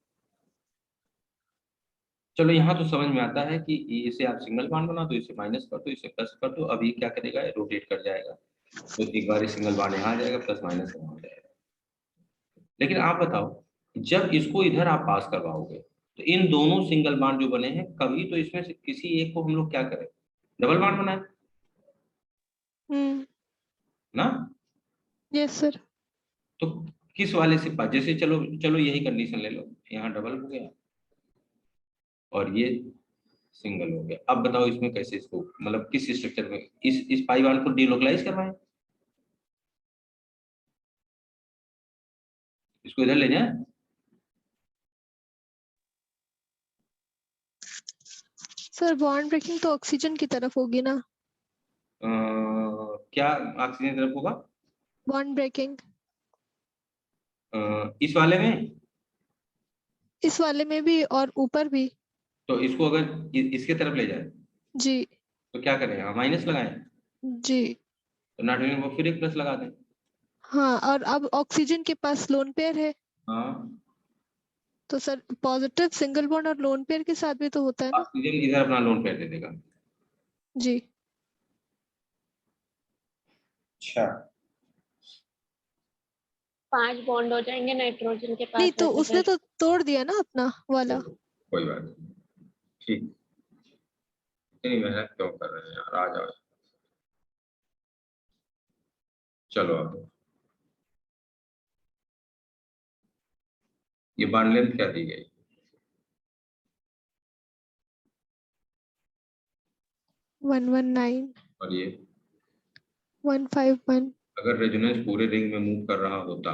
चलो यहाँ तो समझ में आता है कि इसे आप सिंगल बॉन्ड बना दो, इसे माइनस कर दो, इसे प्लस कर दो, अब ये क्या करेगा, रोटेट कर जाएगा, तो एक बार सिंगल बॉन्ड यहाँ आ जाएगा, प्लस माइनस यहाँ हो जाएगा। लेकिन आप बताओ, जब इसको इधर आप पास करवाओगे तो इन दोनों सिंगल बॉन्ड जो बने हैं, कभी तो इसमें से किसी एक को हम लोग क्या करें, डबल बॉन्ड बनाए हम्म, ना। Yes sir. तो किस वाले से पास, जैसे चलो चलो यही कंडीशन ले लो, यहाँ डबल हो गया और ये सिंगल हो गया। अब बताओ इसमें कैसे इसको, मतलब किस स्ट्रक्चर में इस पाई बॉन्ड को डीलोकलाइज करवाएं, इसको इधर ले जाएं। सर बॉन्ड ब्रेकिंग तो ऑक्सीजन की तरफ होगी ना। क्या ऑक्सीजन तरफ होगा? बॉन्ड ब्रेकिंग इस वाले में, इस वाले में भी और ऊपर भी। तो इसको अगर इसके तरफ ले जाए जी। तो क्या करें, हम माइनस लगाएं, जी। तो नाइट्रोजन को फिर एक प्लस लगा दें। हाँ, और अब ऑक्सीजन के पास लोन पेयर है, हाँ, तो सर पॉजिटिव सिंगल बॉन्ड और लोन पेयर के साथ भी तो होता है ना। ऑक्सीजन इधर अपना लोन पेयर दे देगा। जी। अच्छा, 5 बॉन्ड हो जाएंगे नाइट्रोजन के नहीं पास तो उसने रेजोनेंस। तो तोड़ दिया ना अपना वाला। कोई बात नहीं, ठीक, इतनी मेहनत क्यों कर रहे हैं यार, आ जाओ। चलो अब ये बॉन्ड लेंथ क्या दी गई, 119, और ये 151 अगर रेजोनेंस पूरे रिंग में मूव कर रहा होता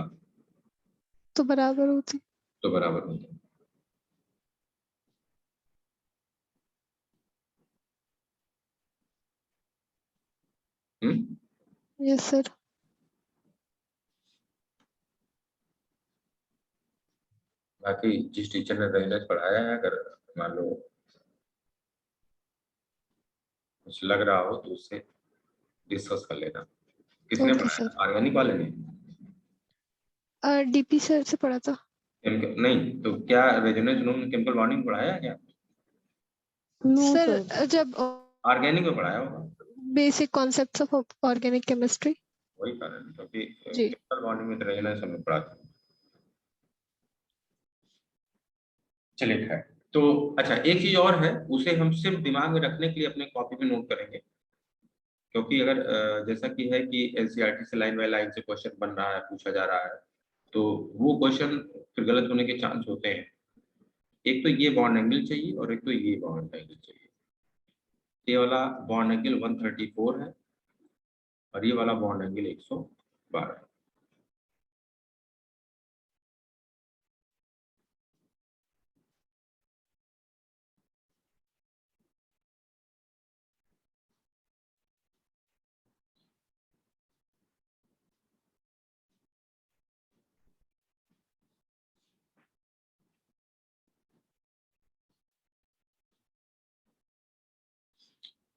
तो बराबर होती। तो बराबर होता। हम्म, यस सर। बाकी जिस टीचर ने रेगुलर पढ़ाया है, अगर मान लो कुछ लग रहा हो तो उससे डिस्कस कर लेना। किसने ओके पढ़ाया? सर। ऑर्गेनिक वाले ने? डीपी सर से पढ़ा था। नहीं तो क्या रेजोनेंस नॉन केमिकल बॉन्डिंग पढ़ाया है क्या? No sir sir. जब ऑर्गेनिक में पढ़ाया होगा, basic concepts of organic chemistry. वही कारण है, क्योंकि जी। केमिकल बॉन्डिंग में तो रेजोनेंस हमने पढ़ा था। चलिए खैर, तो अच्छा एक चीज और है, उसे हम सिर्फ दिमाग में रखने के लिए अपने कॉपी में नोट करेंगे, क्योंकि अगर जैसा कि है कि एनसीईआरटी से लाइन बाय लाइन से क्वेश्चन बन रहा है, पूछा जा रहा है, तो वो क्वेश्चन फिर गलत होने के चांस होते हैं। एक तो ये बॉन्ड एंगल चाहिए और एक तो ये बॉन्ड एंगल चाहिए। ये वाला बॉन्ड एंगल 134 है और ये वाला बॉन्ड एंगल 112 है।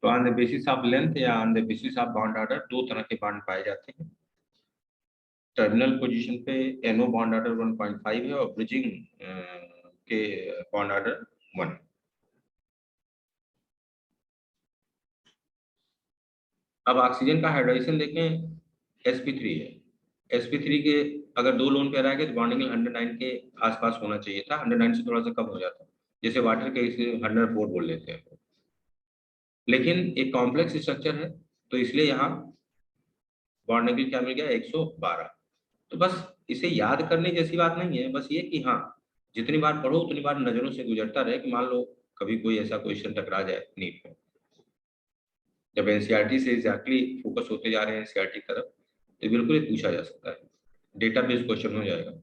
तो on the basis of length या on the basis of bond order दो तरह के बॉन्ड पाए जाते हैं। टर्मिनल पोजीशन पे NO बॉन्ड ऑर्डर 1.5 है और ब्रिजिंग के बॉन्ड ऑर्डर 1। अब ऑक्सीजन का हाइड्रोजन देखें, sp3 है। sp3 के अगर दो लोन पेयर आएंगे तो बॉन्डिंग 109 के आसपास होना चाहिए था, 109 से थोड़ा सा कम हो जाता, जैसे वाटर के इसे 104 बोल लेते हैं। लेकिन एक कॉम्प्लेक्स स्ट्रक्चर है तो इसलिए यहाँ बॉन्ड एंगल क्या मिल गया, 112। तो बस इसे याद करने जैसी बात नहीं है, बस ये कि हाँ जितनी बार पढ़ो उतनी बार नजरों से गुजरता रहे, कि मान लो कभी कोई ऐसा क्वेश्चन टकरा जाए नीट में। जब एनसीईआरटी से एग्जैक्टली फोकस होते जा रहे हैं एनसीईआरटी की तरफ, तो बिल्कुल ही पूछा जा सकता है, डेटाबेस क्वेश्चन हो जाएगा।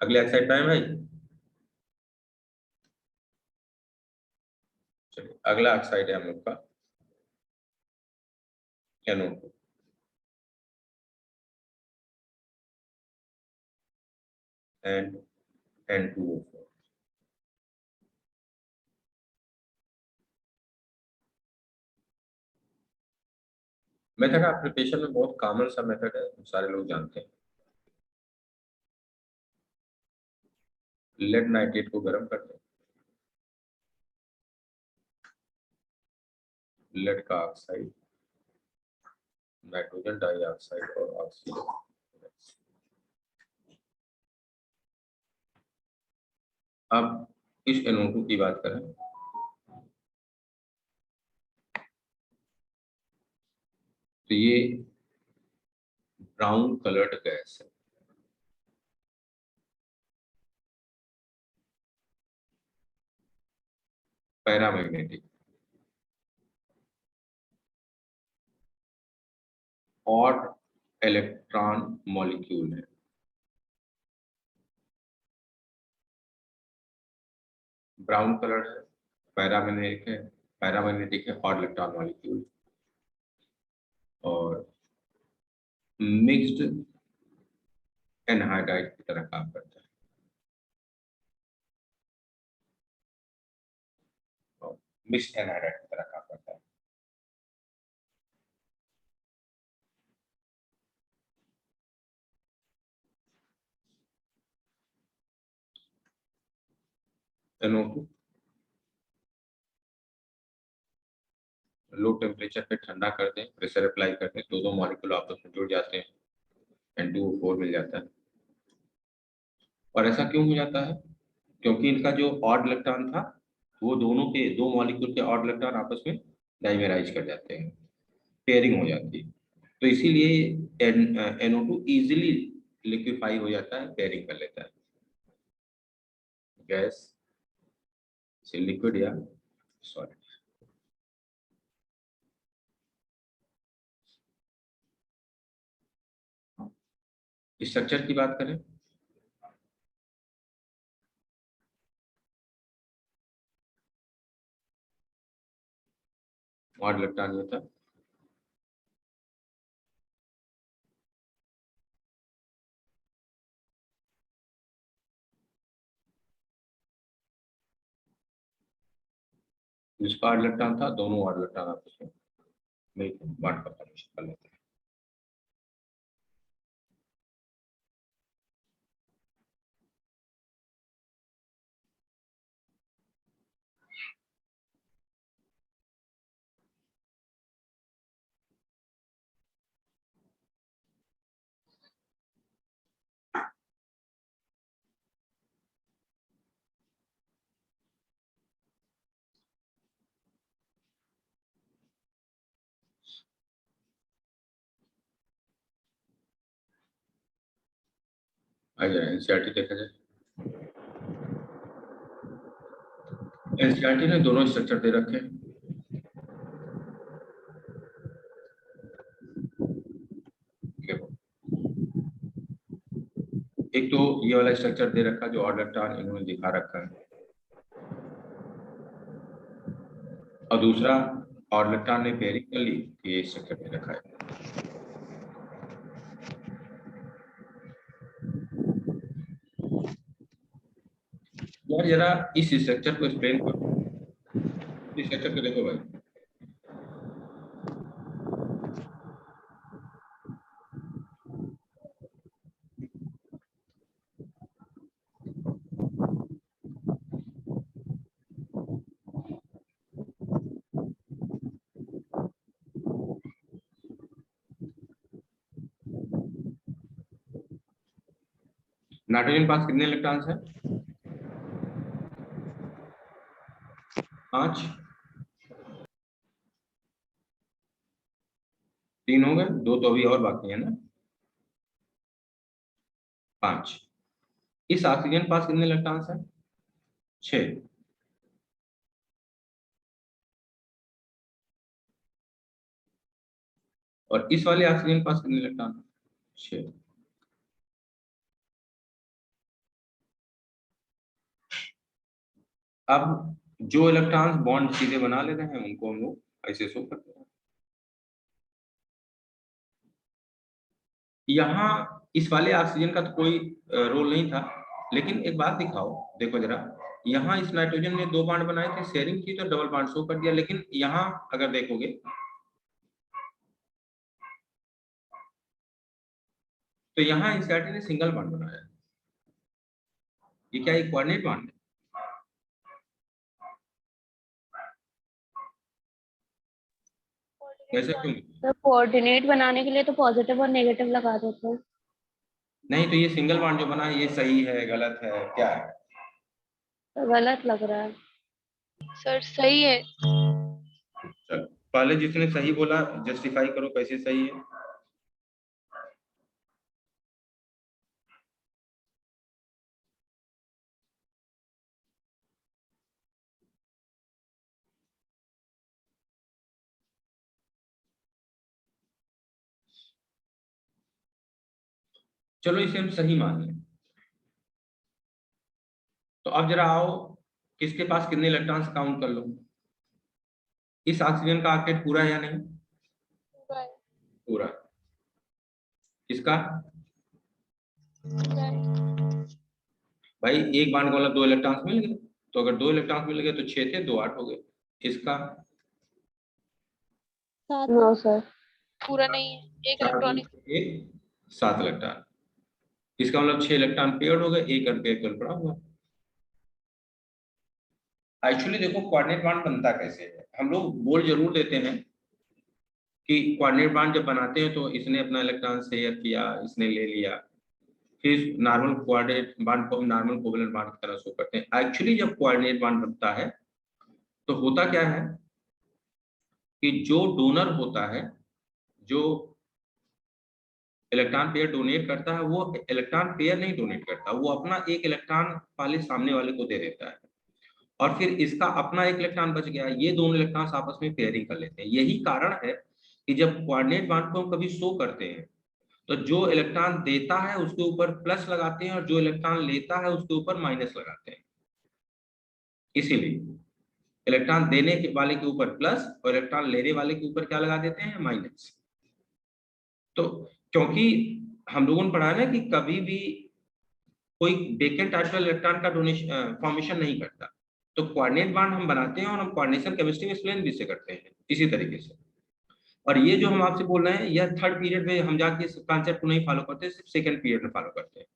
अगले एक्सरसाइज टाइम भाई। चलिए अगला एक्सरसाइज है हम लोग का NO2 and N2O4। Method of preparation में बहुत कॉमन सा मेथड है, सारे लोग जानते हैं। लेड नाइट्रेट को गर्म करते हैं, लेड का ऑक्साइड, नाइट्रोजन डाइऑक्साइड और ऑक्सीजन। अब इस NO2 की बात करें तो ये ब्राउन कलर्ड गैस है। पैरामैग्नेटिक ऑड इलेक्ट्रॉन मॉलिक्यूल है। ब्राउन कलर है, पैरामैग्नेटिक है ऑड इलेक्ट्रॉन मॉलिक्यूल, और मिक्स्ड एनहाइड्राइड की तरह काम करता है। और मिक्स्ड एनहाइड्राइड की तरह काम करता है। NO2 लो टेम्परेचर पे ठंडा कर दें, प्रेशर अप्लाई कर दें, दो मॉलिक्यूल आपस में जुड़ जाते हैं, N2O4 मिल जाता है। और ऐसा क्यों हो जाता है? क्योंकि इनका जो ऑड इलेक्ट्रॉन था वो दोनों के दो मॉलिक्यूल के ऑड इलेक्ट्रॉन आपस में डाइमेराइज कर जाते हैं, पेयरिंग हो जाती है। तो इसीलिए NO2 इजीली लिक्विफाई हो जाता है, पेयरिंग कर लेता है गैस से लिक्विड या सॉलिड। स्ट्रक्चर की बात करें ऑड इलेक्ट्रॉन ये था। जिसका ऑड इलेक्ट्रॉन था, दोनों ऑड इलेक्ट्रॉन आपस में मिलकर बॉन्ड का फॉर्मेशन कर लेते हैं। आइए एनसीईआरटी देखा जाए। एनसीईआरटी ने दोनों स्ट्रक्चर दे रखे हैं। देखो, एक तो ये वाला स्ट्रक्चर दे रखा है जो ऑड इलेक्ट्रॉन इन्होंने दिखा रखा है, और दूसरा ऑड इलेक्ट्रॉन ने पेयरिंग कर ली, ये स्ट्रक्चर दे रखा है। यार जरा इस स्ट्रक्चर को एक्सप्लेन करो। इस स्ट्रक्चर को देखो भाई, नाइट्रोजन पास कितने इलेक्ट्रॉन्स हैं? 5, 3 हो गए, 2 तो अभी और बाकी है ना, 5। इस ऑक्सीजन पास कितने इलेक्ट्रॉन्स हैं? 6। और इस वाले ऑक्सीजन पास कितने इलेक्ट्रॉन? 6। अब जो इलेक्ट्रॉन्स बॉन्ड सीधे बना ले रहे हैं उनको हम लोग ऐसे शो करते हैं। यहाँ इस वाले ऑक्सीजन का तो कोई रोल नहीं था, लेकिन एक बात दिखाओ, देखो जरा, यहाँ इस नाइट्रोजन ने 2 बॉन्ड बनाए थे, शेयरिंग की तो डबल बॉन्ड शो कर दिया, लेकिन यहाँ अगर देखोगे तो यहाँ एनसीईआरटी ने सिंगल बॉन्ड बनाया। ये क्या एक कोऑर्डिनेट बॉन्ड है? कैसे क्यों? तो कोऑर्डिनेट बनाने के लिए तो पॉजिटिव और नेगेटिव लगा देते हैं। नहीं तो ये सिंगल बॉन्ड जो बना है ये सही है, गलत है, क्या है? तो गलत लग रहा है। सर सही है। चलो पहले जिसने सही बोला जस्टिफाई करो कैसे सही है। चलो इसे हम सही मान लें। तो अब जरा आओ, किसके पास कितने इलेक्ट्रॉन्स काउंट कर लो। इस ऑक्सीजन का ऑक्टेट पूरा है या नहीं? पूरा। इसका भाई एक बॉन्ड का मतलब 2 इलेक्ट्रॉन्स मिल गए, तो अगर 2 इलेक्ट्रॉन्स मिल गए तो 6 थे, 2 8 हो गए। इसका नो सर, पूरा नहीं है, एक इलेक्ट्रॉनिक। 7 इलेक्ट्रॉन। इसका मतलब 6 इलेक्ट्रॉन पेयर्ड हो गए, एक अनपेयर्ड पड़ा हुआ। एक्चुअली देखो कोऑर्डिनेट बॉन्ड बनता कैसे है, हम लोग बोल जरूर देते हैं कि कोऑर्डिनेट बॉन्ड जब बनाते हैं तो इसने अपना इलेक्ट्रॉन शेयर किया, इसने ले लिया, फिर नॉर्मल कोऑर्डिनेट बॉन्ड को नॉर्मल कोवेलेंट बॉन्ड की तरह शो करते हैं। एक्चुअली जब कोऑर्डिनेट बॉन्ड बनता है तो होता क्या है कि जो डोनर होता है, जो इलेक्ट्रॉन पेयर डोनेट करता है, वो इलेक्ट्रॉन पेयर नहीं डोनेट करता, वो अपना एक इलेक्ट्रॉन पहले सामने वाले को दे देता है, और फिर इसका अपना एक इलेक्ट्रॉन बच गया, ये दोनों इलेक्ट्रॉन्स आपस में पेयरिंग कर लेते हैं। यही कारण है कि जब कोऑर्डिनेट बॉन्ड को हम कभी शो करते हैं तो जो इलेक्ट्रॉन देता है उसके ऊपर प्लस लगाते हैं और जो इलेक्ट्रॉन लेता है उसके ऊपर माइनस लगाते हैं। इसीलिए इलेक्ट्रॉन देने के वाले के ऊपर प्लस और इलेक्ट्रॉन लेने वाले के ऊपर क्या लगा देते हैं, माइनस। तो क्योंकि हम लोगों ने पढ़ा है ना कि कभी भी कोई वेकेंट ऑर्बिटल इलेक्ट्रॉन का डोनेशन फॉर्मेशन नहीं करता, तो कोऑर्डिनेट बॉन्ड हम बनाते हैं और हम कोऑर्डिनेशन केमिस्ट्री में एक्सप्लेन भी से करते हैं इसी तरीके से। और ये जो हम आपसे बोल रहे हैं यह थर्ड पीरियड में हम जाके इस कॉन्सेप्ट को नहीं फॉलो करते, सिर्फ सेकंड पीरियड में फॉलो करते हैं।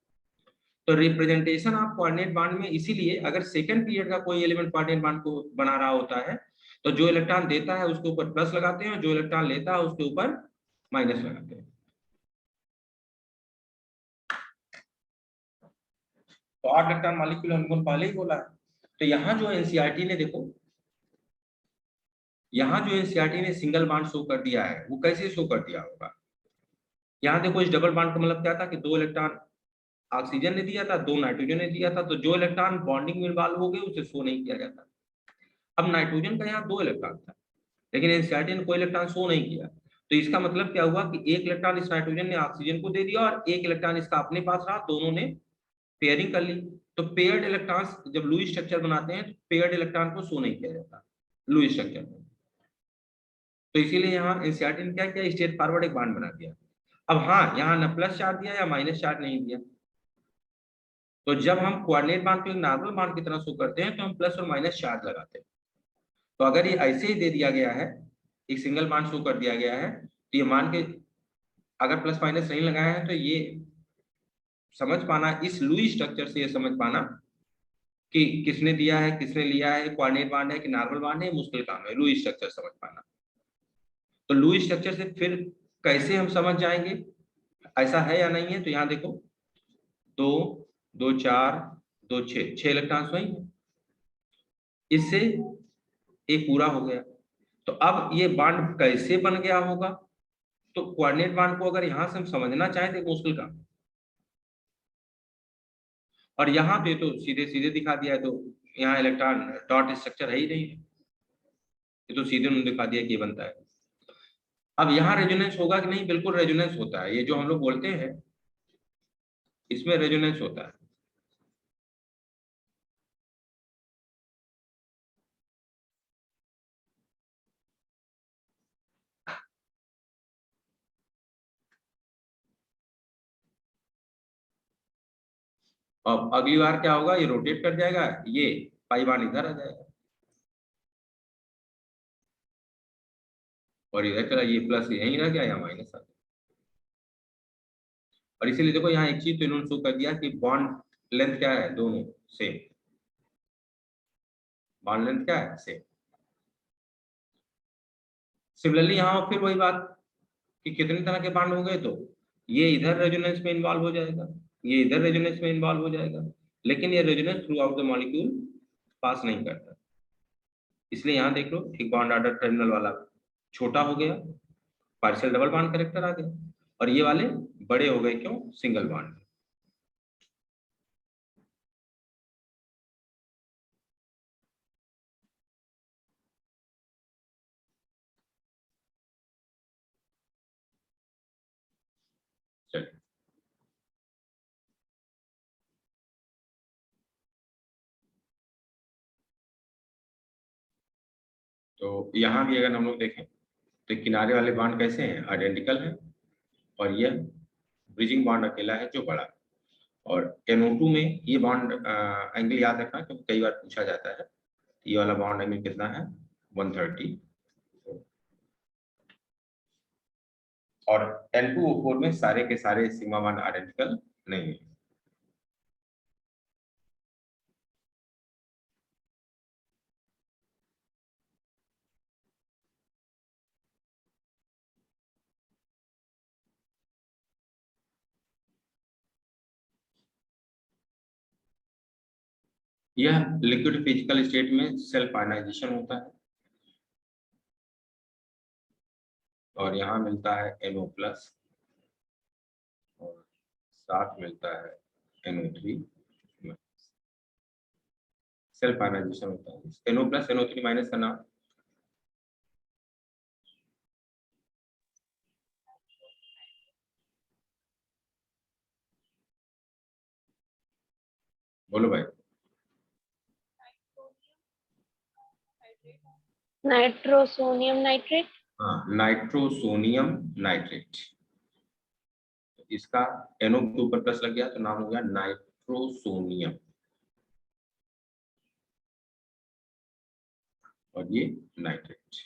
तो रिप्रेजेंटेशन ऑफ कोऑर्डिनेट बॉन्ड में इसीलिए अगर सेकंड पीरियड का कोई एलिमेंट कोऑर्डिनेट बॉन्ड को बना रहा होता है तो जो इलेक्ट्रॉन देता है उसके ऊपर प्लस लगाते हैं और जो इलेक्ट्रॉन लेता है उसके ऊपर माइनस लगाते हैं। तो 8 इलेक्ट्रॉन मॉलिक्यूल हमको पहले ही बोला है। तो यहाँ जो एनसीईआरटी ने देखो, यहाँ जो एनसीईआरटी ने सिंगल बॉन्ड शो कर दिया है वो कैसे शो कर दिया होगा। यहाँ देखो इस डबल बॉन्ड का मतलब क्या था कि 2 इलेक्ट्रॉन ऑक्सीजन ने दिया था, 2 नाइट्रोजन ने दिया था, तो जो इलेक्ट्रॉन बॉन्डिंग में इन्वॉल्व हो गए उसे शो नहीं किया जाता। अब नाइट्रोजन का यहाँ 2 इलेक्ट्रॉन था लेकिन एनसीईआरटी ने कोई इलेक्ट्रॉन शो नहीं किया, तो इसका मतलब क्या हुआ कि एक इलेक्ट्रॉन इस नाइट्रोजन ने ऑक्सीजन को दे दिया और एक इलेक्ट्रॉन इसका अपने पास रहा, दोनों ने पेयरिंग कर ली। तो पेयर्ड इलेक्ट्रॉन्स जब लुईस स्ट्रक्चर बनाते हैं तो पेयर्ड इलेक्ट्रॉन को शो नहीं किया जाता लुईस स्ट्रक्चर में। तो इसीलिए यहाँ एनसीईआरटी ने क्या किया, स्ट्रेट फॉरवर्ड एक बॉन्ड बना दिया। अब हाँ, यहाँ न प्लस चार्ज दिया या माइनस चार्ज नहीं दिया। तो जब हम कोऑर्डिनेट बॉन्ड को एक नॉर्मल बॉन्ड की तरह शो करते हैं तो हम प्लस और माइनस चार्ज लगाते हैं। तो अगर ये ऐसे ही दे दिया गया है, एक सिंगल बॉन्ड शो कर दिया गया है, तो ये मान के अगर प्लस माइनस नहीं लगाया है तो ये समझ पाना, इस लुईस स्ट्रक्चर से ये समझ पाना कि किसने दिया है किसने लिया है, कोऑर्डिनेट बॉन्ड है कि नॉर्मल बॉन्ड है, मुश्किल काम है लुईस स्ट्रक्चर समझ पाना। तो लुईस स्ट्रक्चर से फिर कैसे हम समझ जाएंगे ऐसा है या नहीं है। तो यहाँ देखो 2 2 4 2 6 इलेक्ट्रॉन्स वही है, इससे एक पूरा हो गया। तो अब ये बॉन्ड कैसे बन गया होगा, तो कोऑर्डिनेट बॉन्ड को अगर यहाँ से हम समझना चाहें तो मुश्किल काम। और यहाँ पे तो सीधे सीधे दिखा दिया है, तो यहाँ इलेक्ट्रॉन डॉट स्ट्रक्चर है ही नहीं, ये तो सीधे उन्होंने दिखा दिया कि बनता है। अब यहाँ रेजोनेंस होगा कि नहीं, बिल्कुल रेजोनेंस होता है। ये जो हम लोग बोलते हैं इसमें रेजोनेंस होता है। अब अगली बार क्या होगा, ये रोटेट कर जाएगा, ये पाई बार इधर आ जाएगा और इधर चला, ये प्लस यहीं रह गया या माइनस आ गया। और इसीलिए देखो यहाँ एक चीज तो इन्होंने शो कर दिया कि बॉन्ड लेंथ क्या है, दोनों सेम, बॉन्ड लेंथ क्या है, सेम। सिमिलरली यहाँ फिर वही बात कि कितने तरह के बॉन्ड हो गए, तो ये इधर रेजोनेंस में इन्वॉल्व हो जाएगा, ये इधर रेजोनेंस में इन्वॉल्व हो जाएगा, लेकिन ये resonance throughout the molecule pass नहीं करता। इसलिए यहाँ देख लो एक बॉन्ड ऑर्डर टर्मिनल वाला छोटा हो गया, पार्शियल डबल बॉन्ड करेक्टर आ गया, और ये वाले बड़े हो गए, क्यों, सिंगल बॉन्ड। चलिए, तो यहाँ भी अगर हम लोग देखें तो किनारे वाले बॉन्ड कैसे हैं, आइडेंटिकल हैं, और यह ब्रिजिंग बॉन्ड अकेला है जो बड़ा है। और NO2 में ये बॉन्ड एंगल याद रखना क्योंकि कई बार पूछा जाता है। ये वाला बॉन्ड एंगल कितना है, 130। और N2O4 में सारे के सारे सिग्मा बॉन्ड आइडेंटिकल नहीं है। यह लिक्विड फिजिकल स्टेट में सेल्फ आयनाइजेशन होता है और यहाँ मिलता है NO+ और साथ मिलता है NO3, सेल्फ आयनाइजेशन होता है। NO+ NO3- का नाम बोलो भाई। Nitrosonium nitrate. हाँ, नाइट्रोसोनियम नाइट्रेट। इसका NO के ऊपर प्लस लग गया तो नाम हो गया नाइट्रोसोनियम, और ये nitrate.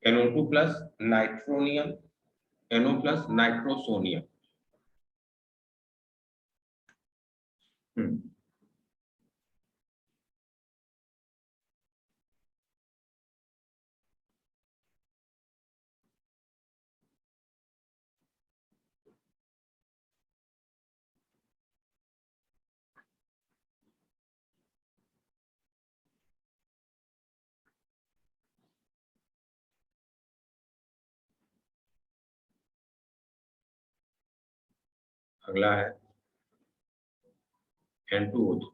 NO2 plus nitronium, NO plus nitrosonium. अगला है N2O3।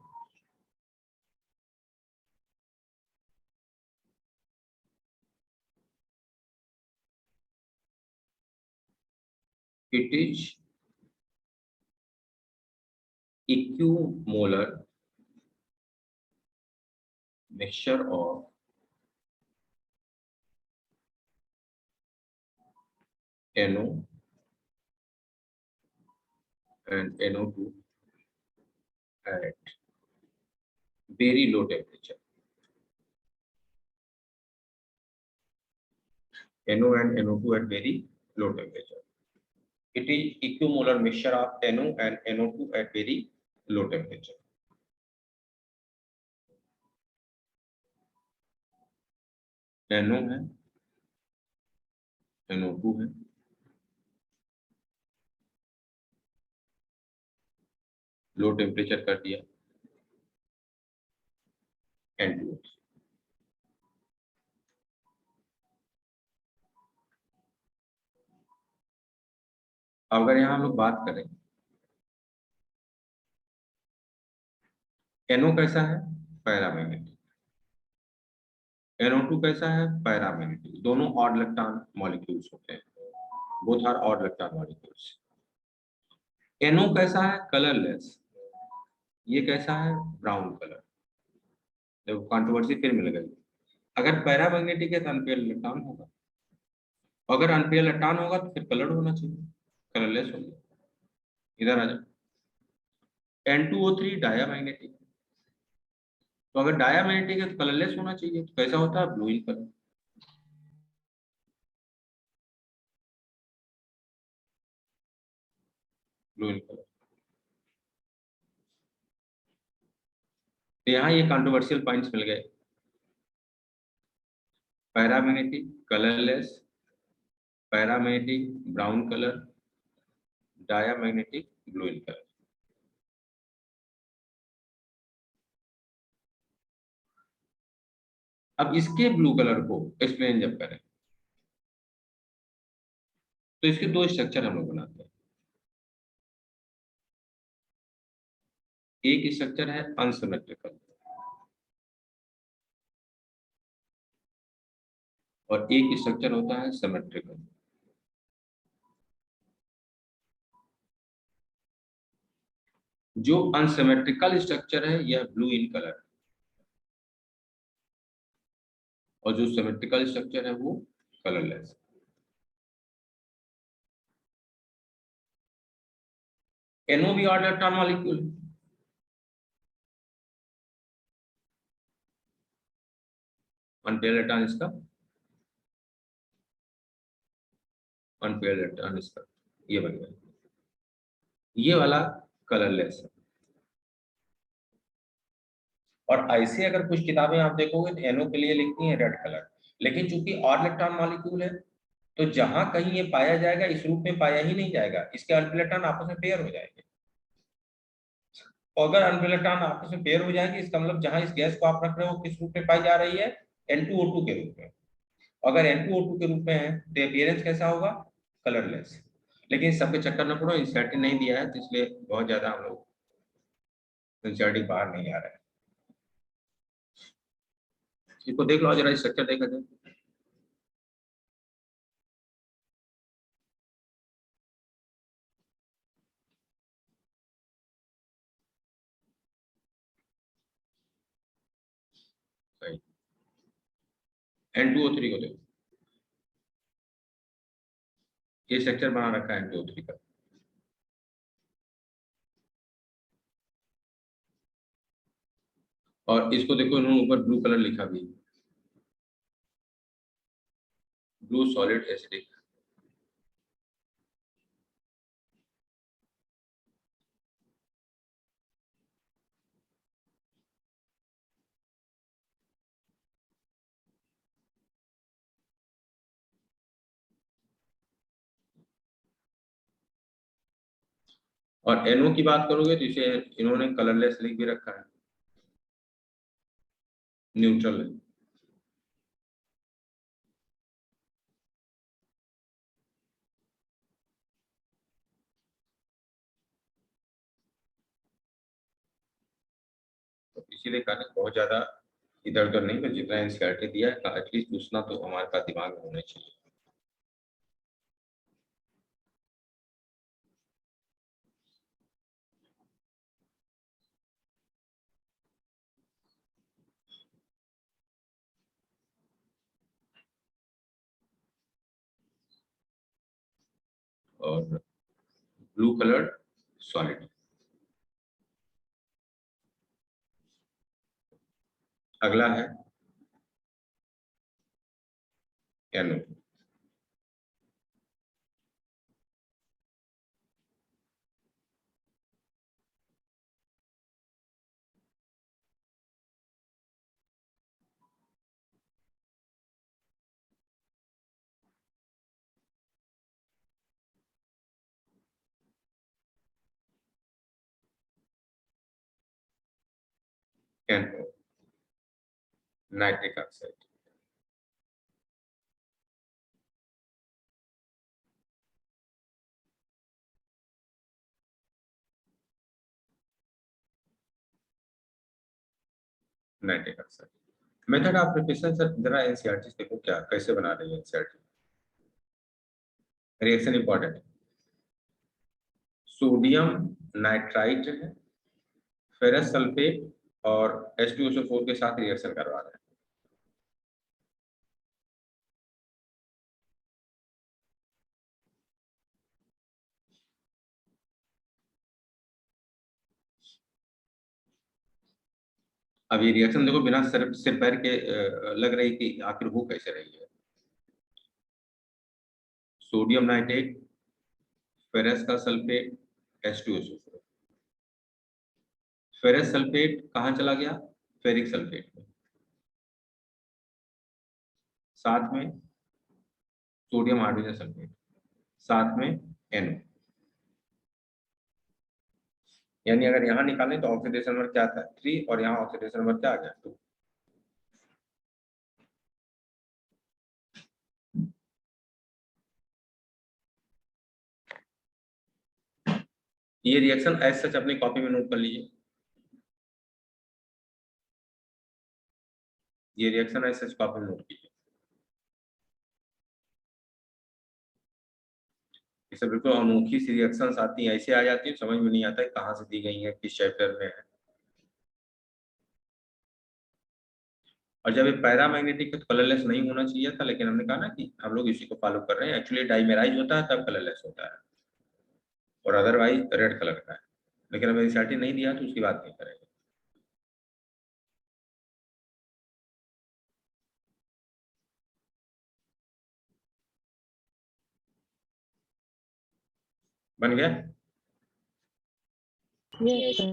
It is equimolar mixture of NO and NO2 at very low temperature. NO and NO2 at very low temperature. It is equimolar mixture of NO and NO2 at very low temperature. NO है, NO2 है, low temperature कर दिया N2O3। अगर यहाँ हम लोग बात करें NO कैसा है, पैरामैग्नेटिक, NO2 कैसा है, पैरामैग्नेटिक। दोनों ऑड इलेक्ट्रॉन मॉलिक्यूल्स होते हैं, both are odd electron molecules. NO कैसा है, कलरलेस, ये कैसा है, ब्राउन कलर। देखो कंट्रोवर्सी फिर मिल गई, अगर पैरामैग्नेटिक है तो अनपेयर्ड इलेक्ट्रॉन होगा, अगर अनपेयर्ड इलेक्ट्रॉन होगा तो फिर कलर्ड होना चाहिए, कलरलेस हो गया। इधर आ जाओ, N2O3 डायामैग्नेटिक, तो अगर डायामैग्नेटिक है तो कलरलेस होना चाहिए, तो कैसा होता है, blue in colour. Blue in colour. तो यहाँ ये कंट्रोवर्शियल पॉइंट्स मिल गए, paramagnetic colourless, paramagnetic brown colour, diamagnetic blue in colour. अब इसके ब्लू कलर को एक्सप्लेन जब करें तो इसके दो स्ट्रक्चर हम लोग बनाते हैं। एक स्ट्रक्चर है अनसिमेट्रिकल और एक स्ट्रक्चर होता है सिमेट्रिकल। जो अनसिमेट्रिकल स्ट्रक्चर है यह ब्लू इन कलर, और जो सिमेट्रिकल स्ट्रक्चर है वो कलरलेस। NO भी ऑड इलेक्ट्रॉन मॉलिक्यूल है, अनपेयर्ड इलेक्ट्रॉन इसका, अनपेयर्ड इलेक्ट्रॉन इसका, ये बन गया, ये वाला कलरलेस है। और ऐसे अगर कुछ किताबें आप देखोगे तो NO के लिए लिखती हैं रेड कलर, लेकिन चूंकि ऑड इलेक्ट्रॉन मॉलिक्यूल है तो जहां कहीं ये पाया जाएगा इस रूप में पाया ही नहीं जाएगा, इसके अनपेयर्ड इलेक्ट्रॉन आपस में पेयर हो जाएंगे। अगर अनपेयर्ड इलेक्ट्रॉन आपस में पेयर हो जाएंगे इसका मतलब जहां इस गैस को आप रख रहे हो किस रूप में पाई जा रही है, N2O2 के रूप में। अगर N2O2 के रूप में है तो अपीयरेंस कैसा होगा, कलरलेस। लेकिन सबके चक्कर में पड़ो, इंसर्टिन नहीं दिया है तो इसलिए बहुत ज्यादा हम लोग एनसीईआरटी बाहर नहीं आ रहा है। इसको देख लो जरा, स्ट्रक्चर देखा जाए। सही। N2O3 को देखो, ये स्ट्रक्चर बना रखा है N2O3 का। और इसको देखो, इन्होंने ऊपर ब्लू कलर लिखा भी, ब्लू सॉलिड एसिडिक। और NO की बात करोगे तो इसे इन्होंने कलरलेस लिख भी रखा है, न्यूट्रल है। तो इसीलिए कहा बहुत ज्यादा इधर उधर नहीं, पर जितना एनसीईआरटी दिया है एटलीस्ट उतना तो हमारे पास दिमाग में होना चाहिए। और ब्लू कलर सॉलिड। अगला है NO। NO nitric oxide. Nitric oxide. Method of preparation sir जरा एनसीईआरटी देखो क्या कैसे बना रही है एनसीईआरटी। रिएक्शन इंपॉर्टेंट है। सोडियम नाइट्राइट है, फेरस सल्फेट और H2SO4 के साथ रिएक्शन करवा रहे हैं। अब ये रिएक्शन देखो बिना सिर पैर के लग रही कि आखिर वो कैसे रही है। सोडियम नाइट्रेट, फेरस का सल्फेट, H2SO4। फेरस सल्फेट कहाँ चला गया, फेरिक सल्फेट में, साथ में सोडियम हाइड्रोजन सल्फेट, साथ में NO। यानी अगर यहाँ निकालें तो ऑक्सीडेशन नंबर क्या था 3 और यहाँ ऑक्सीडेशन नंबर क्या आ गया 2। ये रिएक्शन एज सच अपनी कॉपी में नोट कर लीजिए। ये रिएक्शन एज सच कॉपी में नोट कीजिए। इसे बिल्कुल अनोखी सी रिएक्शंस आती हैं, ऐसे आ जाती है समझ में नहीं आता है कहाँ से दी गई है, किस चैप्टर में है। और जब ये पैरामैग्नेटिक तो कलरलेस नहीं होना चाहिए था, लेकिन हमने कहा ना कि हम लोग इसी को फॉलो कर रहे हैं। एक्चुअली डाइमेराइज होता है तब कलरलेस होता है और अदरवाइज रेड कलर का है, लेकिन अब एनसीईआरटी नहीं दिया तो उसकी बात नहीं करेंगे। बन गया? Yes, sir.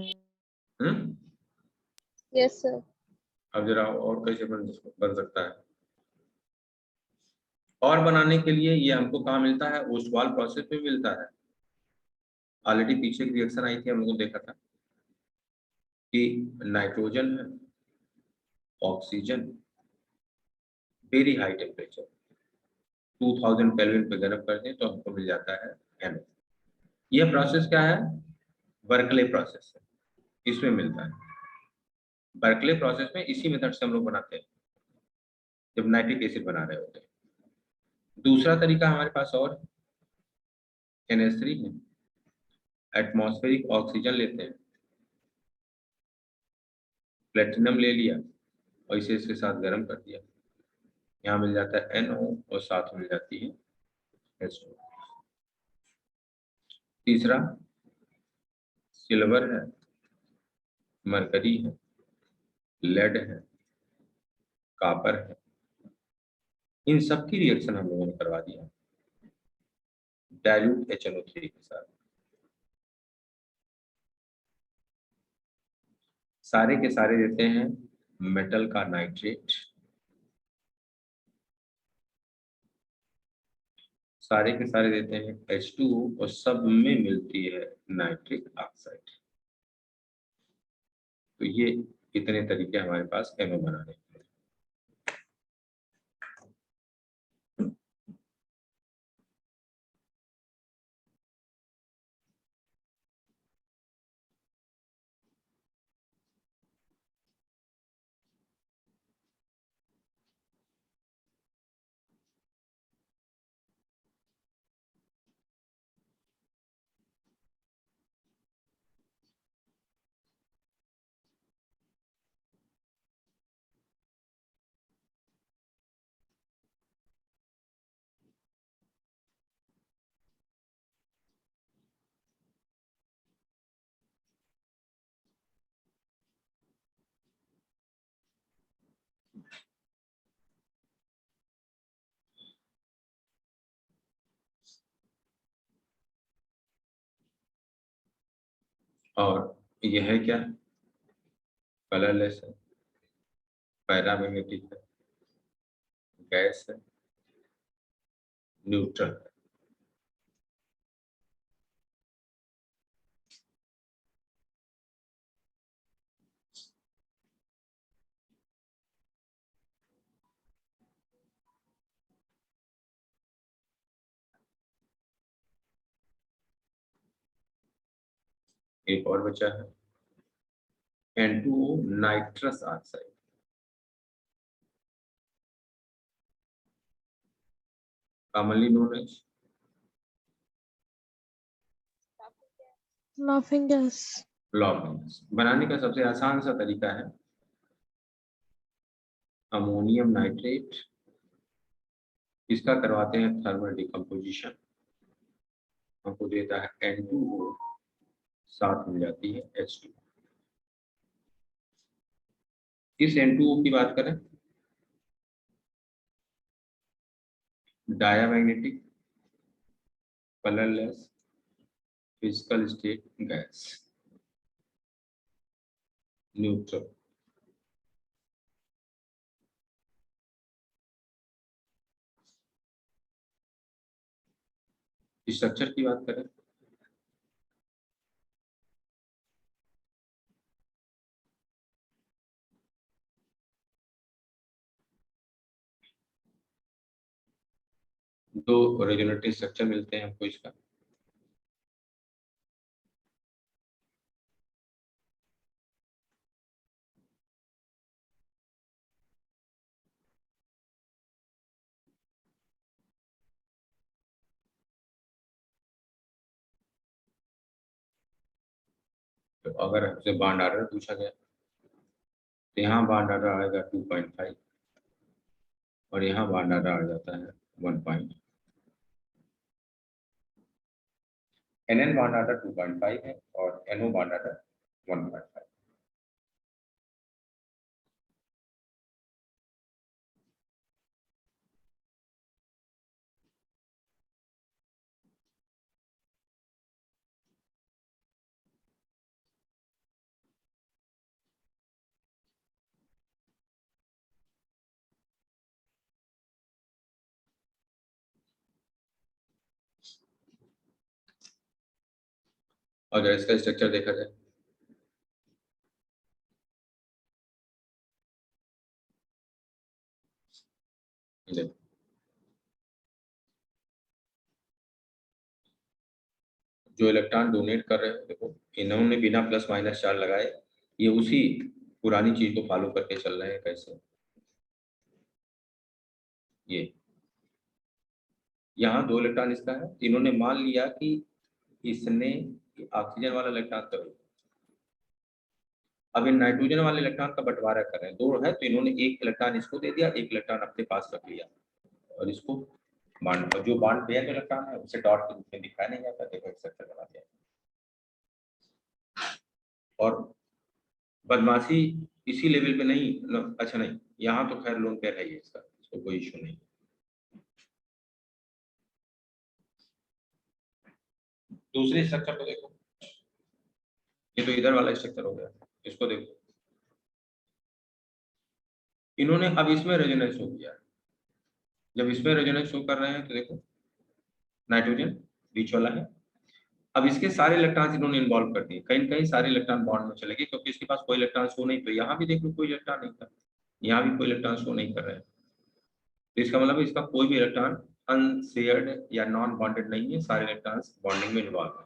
Yes, sir. अब जरा और कैसे बन सकता है। और बनाने के लिए ये हमको कहाँ मिलता है, ओस्टवाल प्रोसेस में मिलता है। ऑलरेडी पीछे की रिएक्शन आई थी, हम लोगों ने देखा था कि नाइट्रोजन है, oxygen, very high temperature 2000 kelvin पे गर्म कर दें तो हमको मिल जाता है NO। यह प्रोसेस क्या है, बर्कले प्रोसेस है। इसमें मिलता है। बर्कले प्रोसेस में इसी मेथड से हम लोग बनाते हैं जब नाइट्रिक एसिड बना रहे होते हैं। दूसरा तरीका हमारे पास और NH3 है। एटमॉस्फेरिक ऑक्सीजन लेते हैं, प्लेटिनम ले लिया और इसे इसके साथ गर्म कर दिया, यहाँ मिल जाता है NO और साथ मिल जाती है H2। तीसरा सिल्वर है, मरकरी है, लेड है, कॉपर है, इन सब की रिएक्शन हम लोगों ने करवा दिया डाइल्यूट HNO3 के साथ। सारे के सारे देते हैं मेटल का नाइट्रेट, सारे के सारे देते हैं H2O और सब में मिलती है नाइट्रिक ऑक्साइड। तो ये इतने तरीके हमारे पास NO बनाने के। और यह है क्या, कलरलेस है, पैरामैग्नेटिक है, गैस है, न्यूट्रल है। एक और बचा है N2O nitrous oxide, commonly known as laughing gas. laughing gas। बनाने का सबसे आसान सा तरीका है अमोनियम नाइट्रेट, इसका करवाते हैं थर्मल डिकम्पोजिशन, हमको देता है N2O, साथ मिल जाती है H2। इस N2O की बात करें, diamagnetic, colourless, physical state gas, neutral. Structure की बात करें, दो रेजोनेटिव स्ट्रक्चर मिलते हैं हमको इसका। तो अगर हमसे बॉन्ड ऑर्डर पूछा गया तो यहाँ बॉन्ड ऑर्डर आएगा 2.5 और यहाँ बॉन्ड ऑर्डर आ जाता है 1. NN बॉन्ड ऑर्डर 2.5 है और NO बॉन्ड ऑर्डर 1.5। और अगर इसका स्ट्रक्चर देखा जाए, जो इलेक्ट्रॉन डोनेट कर रहे हैं, देखो इन्होंने बिना प्लस माइनस चार्ज लगाए ये उसी पुरानी चीज को फॉलो करके चल रहे हैं। कैसे? ये यहाँ 2 इलेक्ट्रॉन इसका है, इन्होंने मान लिया कि इसने ऑक्सीजन वाला इलेक्ट्रॉन तो अब इन नाइट्रोजन वाले इलेक्ट्रॉन का बंटवारा कर रहे हैं, 2 है तो इन्होंने 1 इलेक्ट्रॉन इसको दे दिया, 1 इलेक्ट्रॉन अपने पास रख लिया और इसको बॉन्ड, जो बॉन्ड पेयर इलेक्ट्रॉन है उसे डॉट के रूप में दिखाया नहीं जाता, देखो एक स्ट्रक्चर बना दिया। और बदमाशी इसी लेवल पे नहीं अच्छा नहीं, यहाँ तो खैर लोन पेयर है ही इसका, इसको कोई इशू नहीं। दूसरी स्ट्रक्चर को देखो, ये तो इधर वाला स्ट्रक्चर हो गया, इसको देखो इन्होंने अब इसमें रेजोनेंस शो किया। जब इसमें रेजोनेंस शो कर रहे हैं तो देखो नाइट्रोजन बीच वाला है, अब इसके सारे इलेक्ट्रॉन्स इन्होंने इन्वॉल्व कर दिए, कहीं कहीं सारे इलेक्ट्रॉन बॉन्ड में चले गए क्योंकि इसके पास कोई इलेक्ट्रॉन शो नहीं, तो यहाँ भी देख लो कोई इलेक्ट्रॉन नहीं था, यहाँ भी कोई इलेक्ट्रॉन शो नहीं कर रहे हैं, तो इसका मतलब इसका कोई भी इलेक्ट्रॉन अनशेयर्ड या नॉन बॉन्डेड नहीं है, सारे इलेक्ट्रॉन्स बॉन्डिंग में इन्वॉल्व है।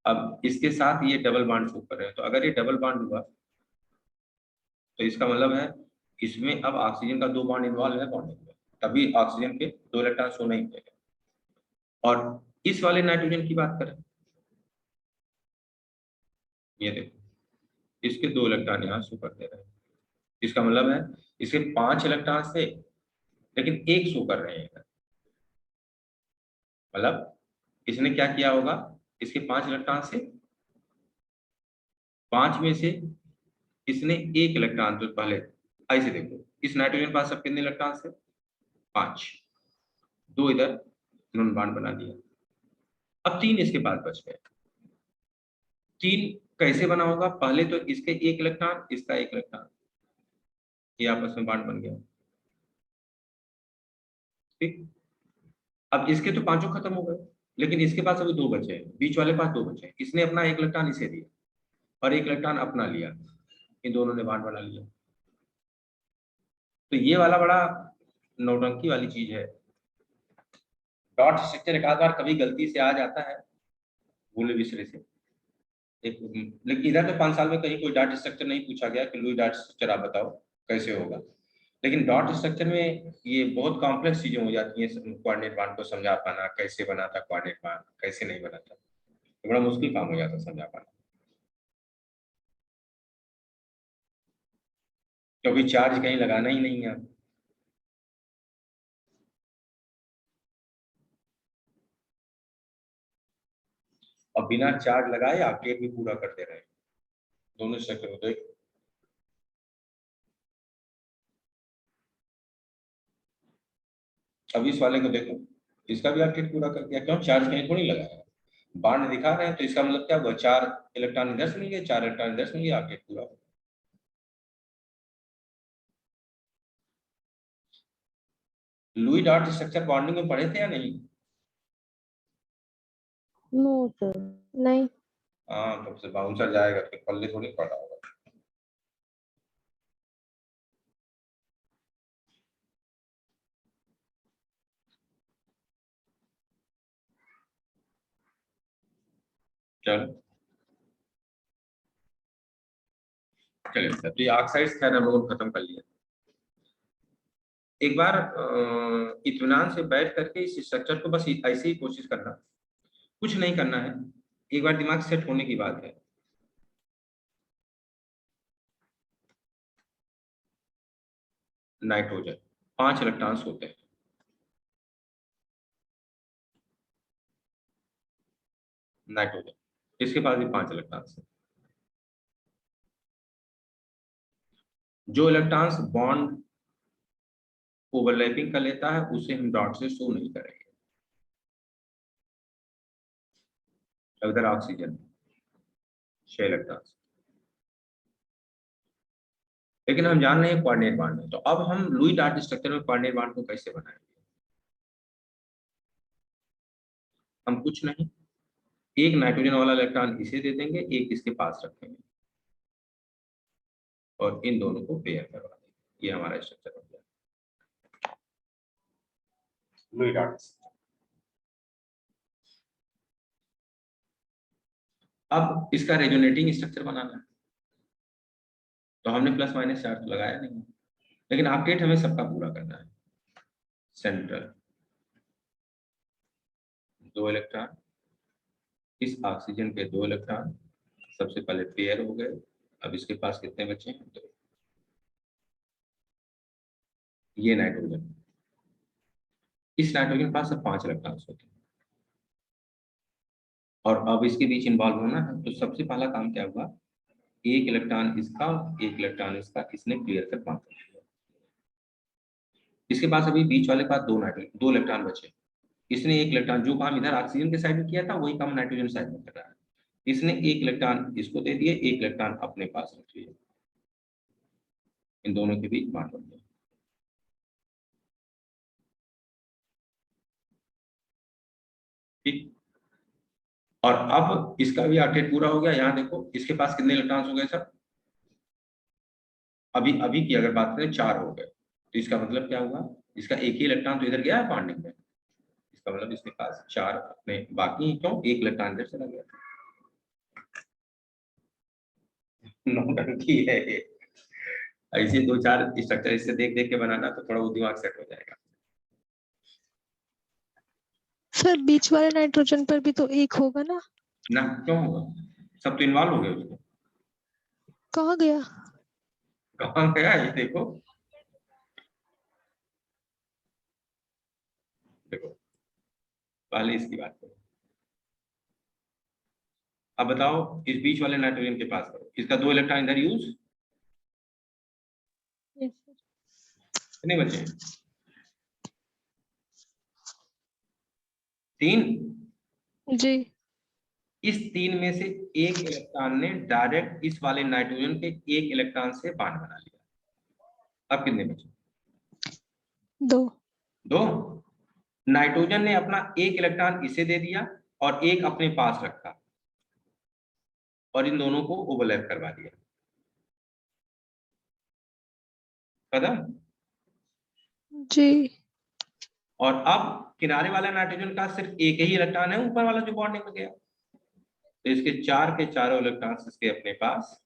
अब इसके साथ ये डबल बॉन्ड शो कर रहे हैं, तो अगर ये डबल बॉन्ड हुआ तो इसका मतलब है इसमें अब ऑक्सीजन का 2 बॉन्ड इन्वॉल्व है बॉन्डिंग में, तभी ऑक्सीजन के 2 इलेक्ट्रॉन शो नहीं करेंगे। और इस वाले नाइट्रोजन की बात करें, ये देखो इसके 2 इलेक्ट्रॉन यहाँ शो कर दे रहे हैं, इसका मतलब है इसके 5 इलेक्ट्रॉन से लेकिन 1 शो कर रहे हैं, मतलब इसने क्या किया होगा, इसके 5 इलेक्ट्रॉन से 5 में से इसने 1 इलेक्ट्रॉन, तो पहले ऐसे देखो इस नाइट्रोजन पास अब कितने इलेक्ट्रॉन से 5, 2 इधर इन्होंने बॉन्ड बना दिया, अब 3 इसके पास बच गए। 3 कैसे बना होगा, पहले तो इसके 1 इलेक्ट्रॉन, इसका 1 इलेक्ट्रॉन, ये आपस में बॉन्ड बन गया, ठीक। अब इसके तो 5 खत्म हो गए, लेकिन इसके पास अभी 2 बचे हैं, बीच वाले पास 2 बचे हैं, इसने अपना 1 इलेक्ट्रॉन इसे दिया और 1 इलेक्ट्रॉन अपना लिया, इन दोनों ने बॉन्ड बना लिया। तो ये वाला बड़ा नौटंकी वाली चीज है, डॉट स्ट्रक्चर एक आध बार कभी गलती से आ जाता है भूले बिसरे से, एक, लेकिन इधर तो 5 साल में कहीं कोई डॉट स्ट्रक्चर नहीं पूछा गया कि लुई डॉट स्ट्रक्चर आप बताओ कैसे होगा, लेकिन डॉट स्ट्रक्चर में ये बहुत कॉम्प्लेक्स चीजें हो जाती हैं, कोऑर्डिनेट बांड को समझा पाना, कैसे बना था कोऑर्डिनेट बांड, कैसे नहीं बना था, तो बड़ा मुश्किल काम हो जाता है समझा पाना, क्योंकि चार्ज कहीं लगाना ही नहीं है। और बिना चार्ज लगाए ऑक्टेट भी पूरा कर दे रहे हैं दोनों स्ट्रक्चर को, तो अब इस वाले को देखो, इसका भी ऑक्टेट पूरा कर दिया, क्यों चार्ज कहीं थोड़ी लगाया, बांड दिखा रहे हैं, तो इसका मतलब क्या हुआ, 4 इलेक्ट्रॉन इधर से मिल गए, 4 इलेक्ट्रॉन इधर से मिल गए, ऑक्टेट पूरा। लुई डॉट स्ट्रक्चर बॉन्डिंग में पढ़े थे या नहीं? No sir. नहीं। हाँ, तो बाउंसर जाएगा तो पल्ले थोड़ी पढ़ा होगा। चलो चलिए सर, तो ये ऑक्साइड्स खैर हम लोगों ने खत्म कर लिया। एक बार इत्मीनान से बैठ करके इस स्ट्रक्चर को बस ऐसे ही कोशिश करना, कुछ नहीं करना है, एक बार दिमाग सेट होने की बात है। नाइट्रोजन 5 इलेक्ट्रॉन्स होते हैं, नाइट्रोजन इसके पास भी 5 इलेक्ट्रॉन्स हैं, जो इलेक्ट्रॉन्स बॉन्ड ओवरलैपिंग कर लेता है उसे हम डॉट से शो नहीं करेंगे। अगर ऑक्सीजन 6 इलेक्ट्रॉन्स, लेकिन हम जान रहे हैं कोऑर्डिनेट बॉन्ड है, तो अब हम लुई डॉट स्ट्रक्चर में कोऑर्डिनेट बॉन्ड को कैसे बनाएंगे, हम कुछ नहीं, एक नाइट्रोजन वाला इलेक्ट्रॉन इसे दे देंगे, एक इसके पास रखेंगे और इन दोनों को पेयर करवा देंगे, ये हमारा स्ट्रक्चर हो गया लुई डॉट। अब इसका रेजोनेटिंग स्ट्रक्चर बनाना है, तो हमने प्लस माइनस चार्ज तो लगाया नहीं, लेकिन ऑक्टेट हमें सबका पूरा करना है। सेंट्रल 2 इलेक्ट्रॉन, इस ऑक्सीजन के 2 इलेक्ट्रॉन, सबसे पहले पेयर हो गए। अब इसके पास कितने बचे हैं? 2। ये नाइट्रोजन, इस नाइट्रोजन के पास सब 5 इलेक्ट्रॉन्स होते हैं, और अब इसके बीच इन्वॉल्व होना है। तो सबसे पहला काम क्या हुआ, 1 इलेक्ट्रॉन इसका, 1 इलेक्ट्रॉन इसका, इसने क्लियर कर 5 कर दिया। इसके पास अभी बीच वाले के पास 2 इलेक्ट्रॉन बचे। इसने 1 इलेक्ट्रॉन, जो काम इधर ऑक्सीजन के साइड में किया था वही काम नाइट्रोजन साइड में कर रहा है। इसने 1 इलेक्ट्रॉन इसको दे दिए, 1 इलेक्ट्रॉन अपने पास रख लिया, इन दोनों के बीच बॉन्ड बन गया। ठीक, और अब इसका भी ऑक्टेट पूरा हो गया। यहाँ देखो इसके पास कितने इलेक्ट्रॉन्स हो गए सर, अभी की अगर बात करें 4 हो गए। तो इसका मतलब क्या हुआ, इसका एक ही इलेक्ट्रॉन तो इधर गया है बॉन्डिंग में, इसका मतलब इसके पास 4 अपने बाकी हैं, क्यों 1 इलेक्ट्रॉन इधर चला गया। नौटंकी है ये। ऐसे 2-4 स्ट्रक्चर इससे देख देख के बनाना तो थोड़ा वो दिमाग सेट हो जाएगा। सर बीच वाले नाइट्रोजन पर भी तो 1 होगा ना? ना, क्यों होगा, सब तो इन्वॉल्व हो गए उसमें। कहाँ गया? कहाँ गया ये देखो, देखो पहले इसकी बात करो। अब बताओ इस बीच वाले नाइट्रोजन के पास करो, इसका 2 इलेक्ट्रॉन इधर यूज, कितने बचे हैं? 3। जी। इस 3 में से 1 इलेक्ट्रॉन ने डायरेक्ट इस वाले नाइट्रोजन के 1 इलेक्ट्रॉन से बॉन्ड बना लिया। अब कितने बचे? 2। नाइट्रोजन ने अपना 1 इलेक्ट्रॉन इसे दे दिया और 1 अपने पास रखा, और इन दोनों को ओवरलैप करवा दिया। खत्म। जी। और अब किनारे वाला नाइट्रोजन का सिर्फ 1 ही इलेक्ट्रॉन है, ऊपर वाला जो बॉन्डिंग में गया, तो इसके 4 के चारों इलेक्ट्रॉन्स इसके अपने पास,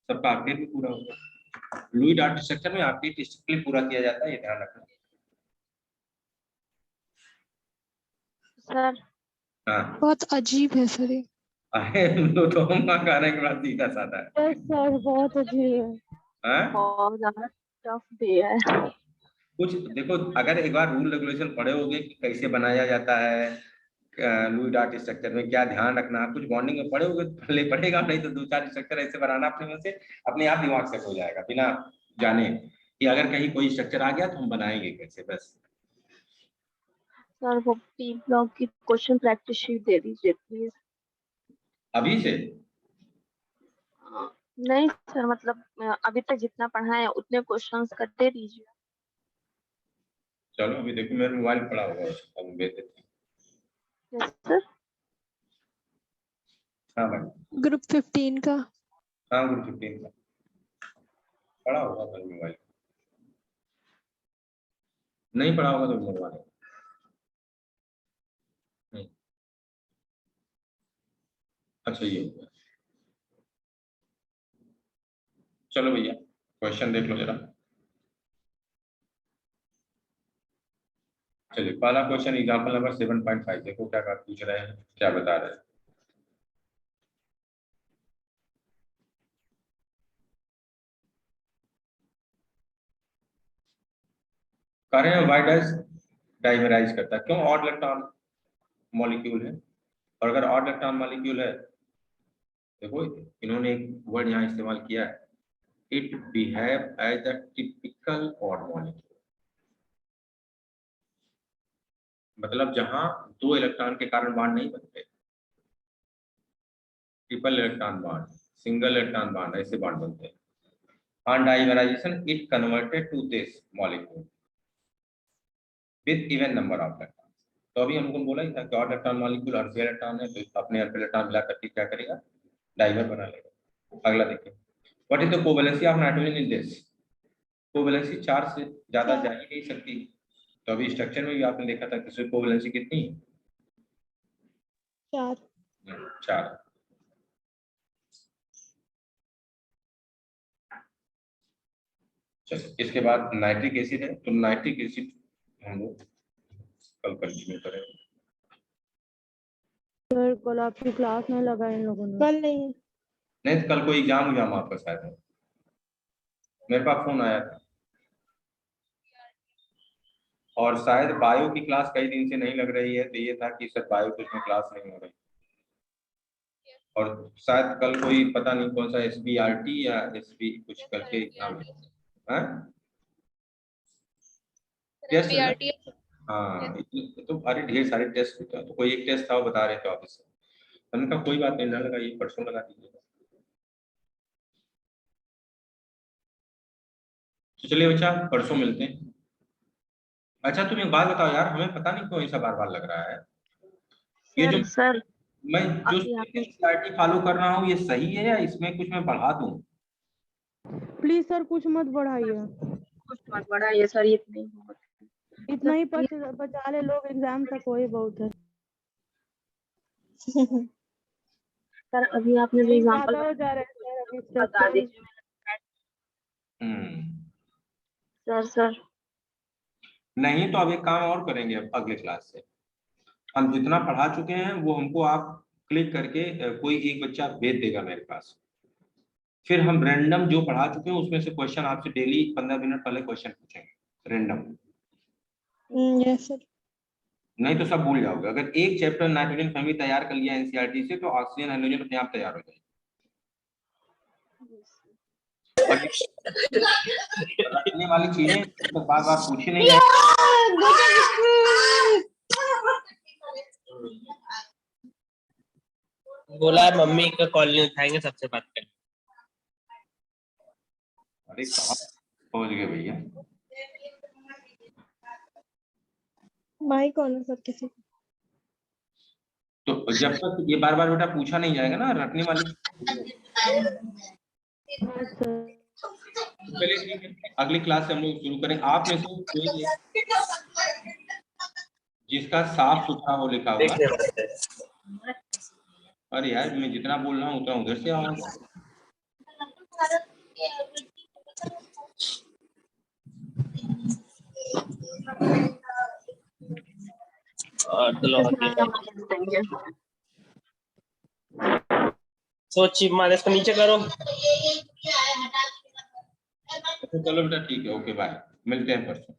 सबका ऑक्टेट भी पूरा होगा। लुई डॉट स्ट्रक्चर में ऑक्टेट स्ट्रिक्टली पूरा किया जाता है, ये ध्यान रखना। सर हाँ, बहुत अजीब है सर ये। तो हम कहने के बाद सीधा साधा है। यस सर, बहुत अजीब है, हाँ? बहुत ज्यादा टफ डे है। कुछ देखो, अगर एक बार रूल रेगुलेशन पढ़े होगे कि कैसे बनाया जाता है लुई डॉट स्ट्रक्चर में, क्या ध्यान रखना, कुछ बॉन्डिंग में पढ़े होगे तो ले पड़ेगा, नहीं तो 2-4 स्ट्रक्चर ऐसे बनाना अपने में से, अपने आप दिमाग से हो जाएगा बिना जाने कि अगर कहीं कोई स्ट्रक्चर आ गया तो हम बनाएंगे कैसे। बस सर वो पी ब्लॉक की क्वेश्चन प्रैक्टिस शीट दे दीजिए प्लीज। अभी से नहीं सर, मतलब अभी तक जितना पढ़ा है उतने क्वेश्चंस कर दे दीजिए। चलो अभी देखो मेरा मोबाइल पड़ा होगा, उसको हम भेज देते हैं। Yes sir. हाँ भाई, ग्रुप 15 का। हाँ ग्रुप 15 का पड़ा होगा मेरा मोबाइल, नहीं पड़ा होगा तो मंगवा लेंगे। अच्छा ये होगा, चलो भैया क्वेश्चन देख लो जरा। चलिए पहला क्वेश्चन एग्जांपल नंबर 7.5, देखो क्या पूछ रहे हैं, क्या बता रहे हैं। कह रहे हैं व्हाई डज डाइमराइज करता है, क्यों ऑड इलेक्ट्रॉन मॉलिक्यूल है, और अगर ऑड इलेक्ट्रॉन मॉलिक्यूल है, देखो इन्होंने एक वर्ड यहाँ इस्तेमाल किया है, it behave as a typical odd molecule, मतलब जहां 2 इलेक्ट्रॉन के कारण बॉन्ड नहीं बनते, triple electron bond, single electron bond, ऐसे बॉन्ड बनते हैं। On dimerization it converted to this molecule with even number of electron. तो अभी हमको बोला ही था कि ऑड इलेक्ट्रॉन मॉलिक्यूल अर्धे इलेक्ट्रॉन है, तो अपने अर्धे इलेक्ट्रॉन मिला करके क्या करेगा, डाइमर बना लेगा। अगला देखिए, what is the covalency of nitrogen in this. Covalency 4 से ज्यादा जा ही नहीं सकती, तो अभी स्ट्रक्चर में भी आपने देखा था कि इसमें कोवैलेंसी कितनी है, 4। 4। चलो इसके बाद नाइट्रिक एसिड है, तो नाइट्रिक एसिड हम लोग कल कंटिन्यू करेंगे। सर कल आपकी क्लास में लगा इन लोगों ने। कल नहीं है। नहीं तो कल कोई एग्जाम आपका शायद है, मेरे पास फोन आया था। और शायद बायो की क्लास कई दिन से नहीं लग रही है, तो ये था कि सर बायो की उसमें क्लास नहीं हो रही। और शायद कल कोई पता नहीं कौन सा SBRT या SB कुछ करके एग्जाम है। टेस्ट है ना? हाँ, तो अरे ढेर सारे टेस्ट होते हैं, तो कोई एक टेस्ट था वो बता रहे थे ऑफिस से। हमने कहा कोई बात नहीं, ना लगाइए, परसों लगा दीजिएगा। तो चलिए बच्चा, परसों मिलते हैं। अच्छा तुम एक बात बताओ यार, हमें पता नहीं क्यों ऐसा बार बार लग रहा है, ये जो सर मैं जो यहाँ पे SBRT फॉलो कर रहा हूँ, ये सही है या इसमें कुछ मैं बढ़ा दूं? प्लीज सर कुछ मत बढ़ाइए, कुछ मत बढ़ाइए सर, ये नहीं बहुत इतना ही बचा ले लोग, एग्जाम तक वही बहुत है। सर। अभी आपने जो नहीं एग्जाम्पल ज्यादा हो जा रहा है सर अभी बता स्ट्रक्चर। दीजिए सर। नहीं तो अब एक काम और करेंगे, अब अगले क्लास से हम जितना पढ़ा चुके हैं वो हमको आप क्लिक करके कोई एक बच्चा भेज देगा मेरे पास, फिर हम रैंडम जो पढ़ा चुके हैं उसमें से क्वेश्चन आपसे डेली 15 मिनट पहले क्वेश्चन पूछेंगे रैंडम। Yes sir. नहीं तो सब भूल जाओगे। अगर एक चैप्टर नाइट्रोजन फैमिली तैयार कर लिया NCERT से, तो ऑक्सीजन हाइड्रोजन अपने आप तैयार हो जाएगी। रखने वाली चीजें तो बार बार पूछी नहीं जाए। बोला मम्मी का कॉल नहीं उठाएंगे, सबसे बात करें। अरे कहाँ पहुंच गए भैया? माइक ऑन है सर किसी। तो जब तक ये बार बार बेटा पूछा नहीं जाएगा ना रखने वाली। चलिए ठीक है, अगली क्लास से हम लोग शुरू करें। आप में से कोई जिसका साफ सुथरा हो लिखा हुआ। अरे यार मैं जितना बोल रहा हूँ उतना उधर से आवाज। सोची मारे इसको नीचे करो। चलो बेटा ठीक है, ओके बाय, मिलते हैं परसों।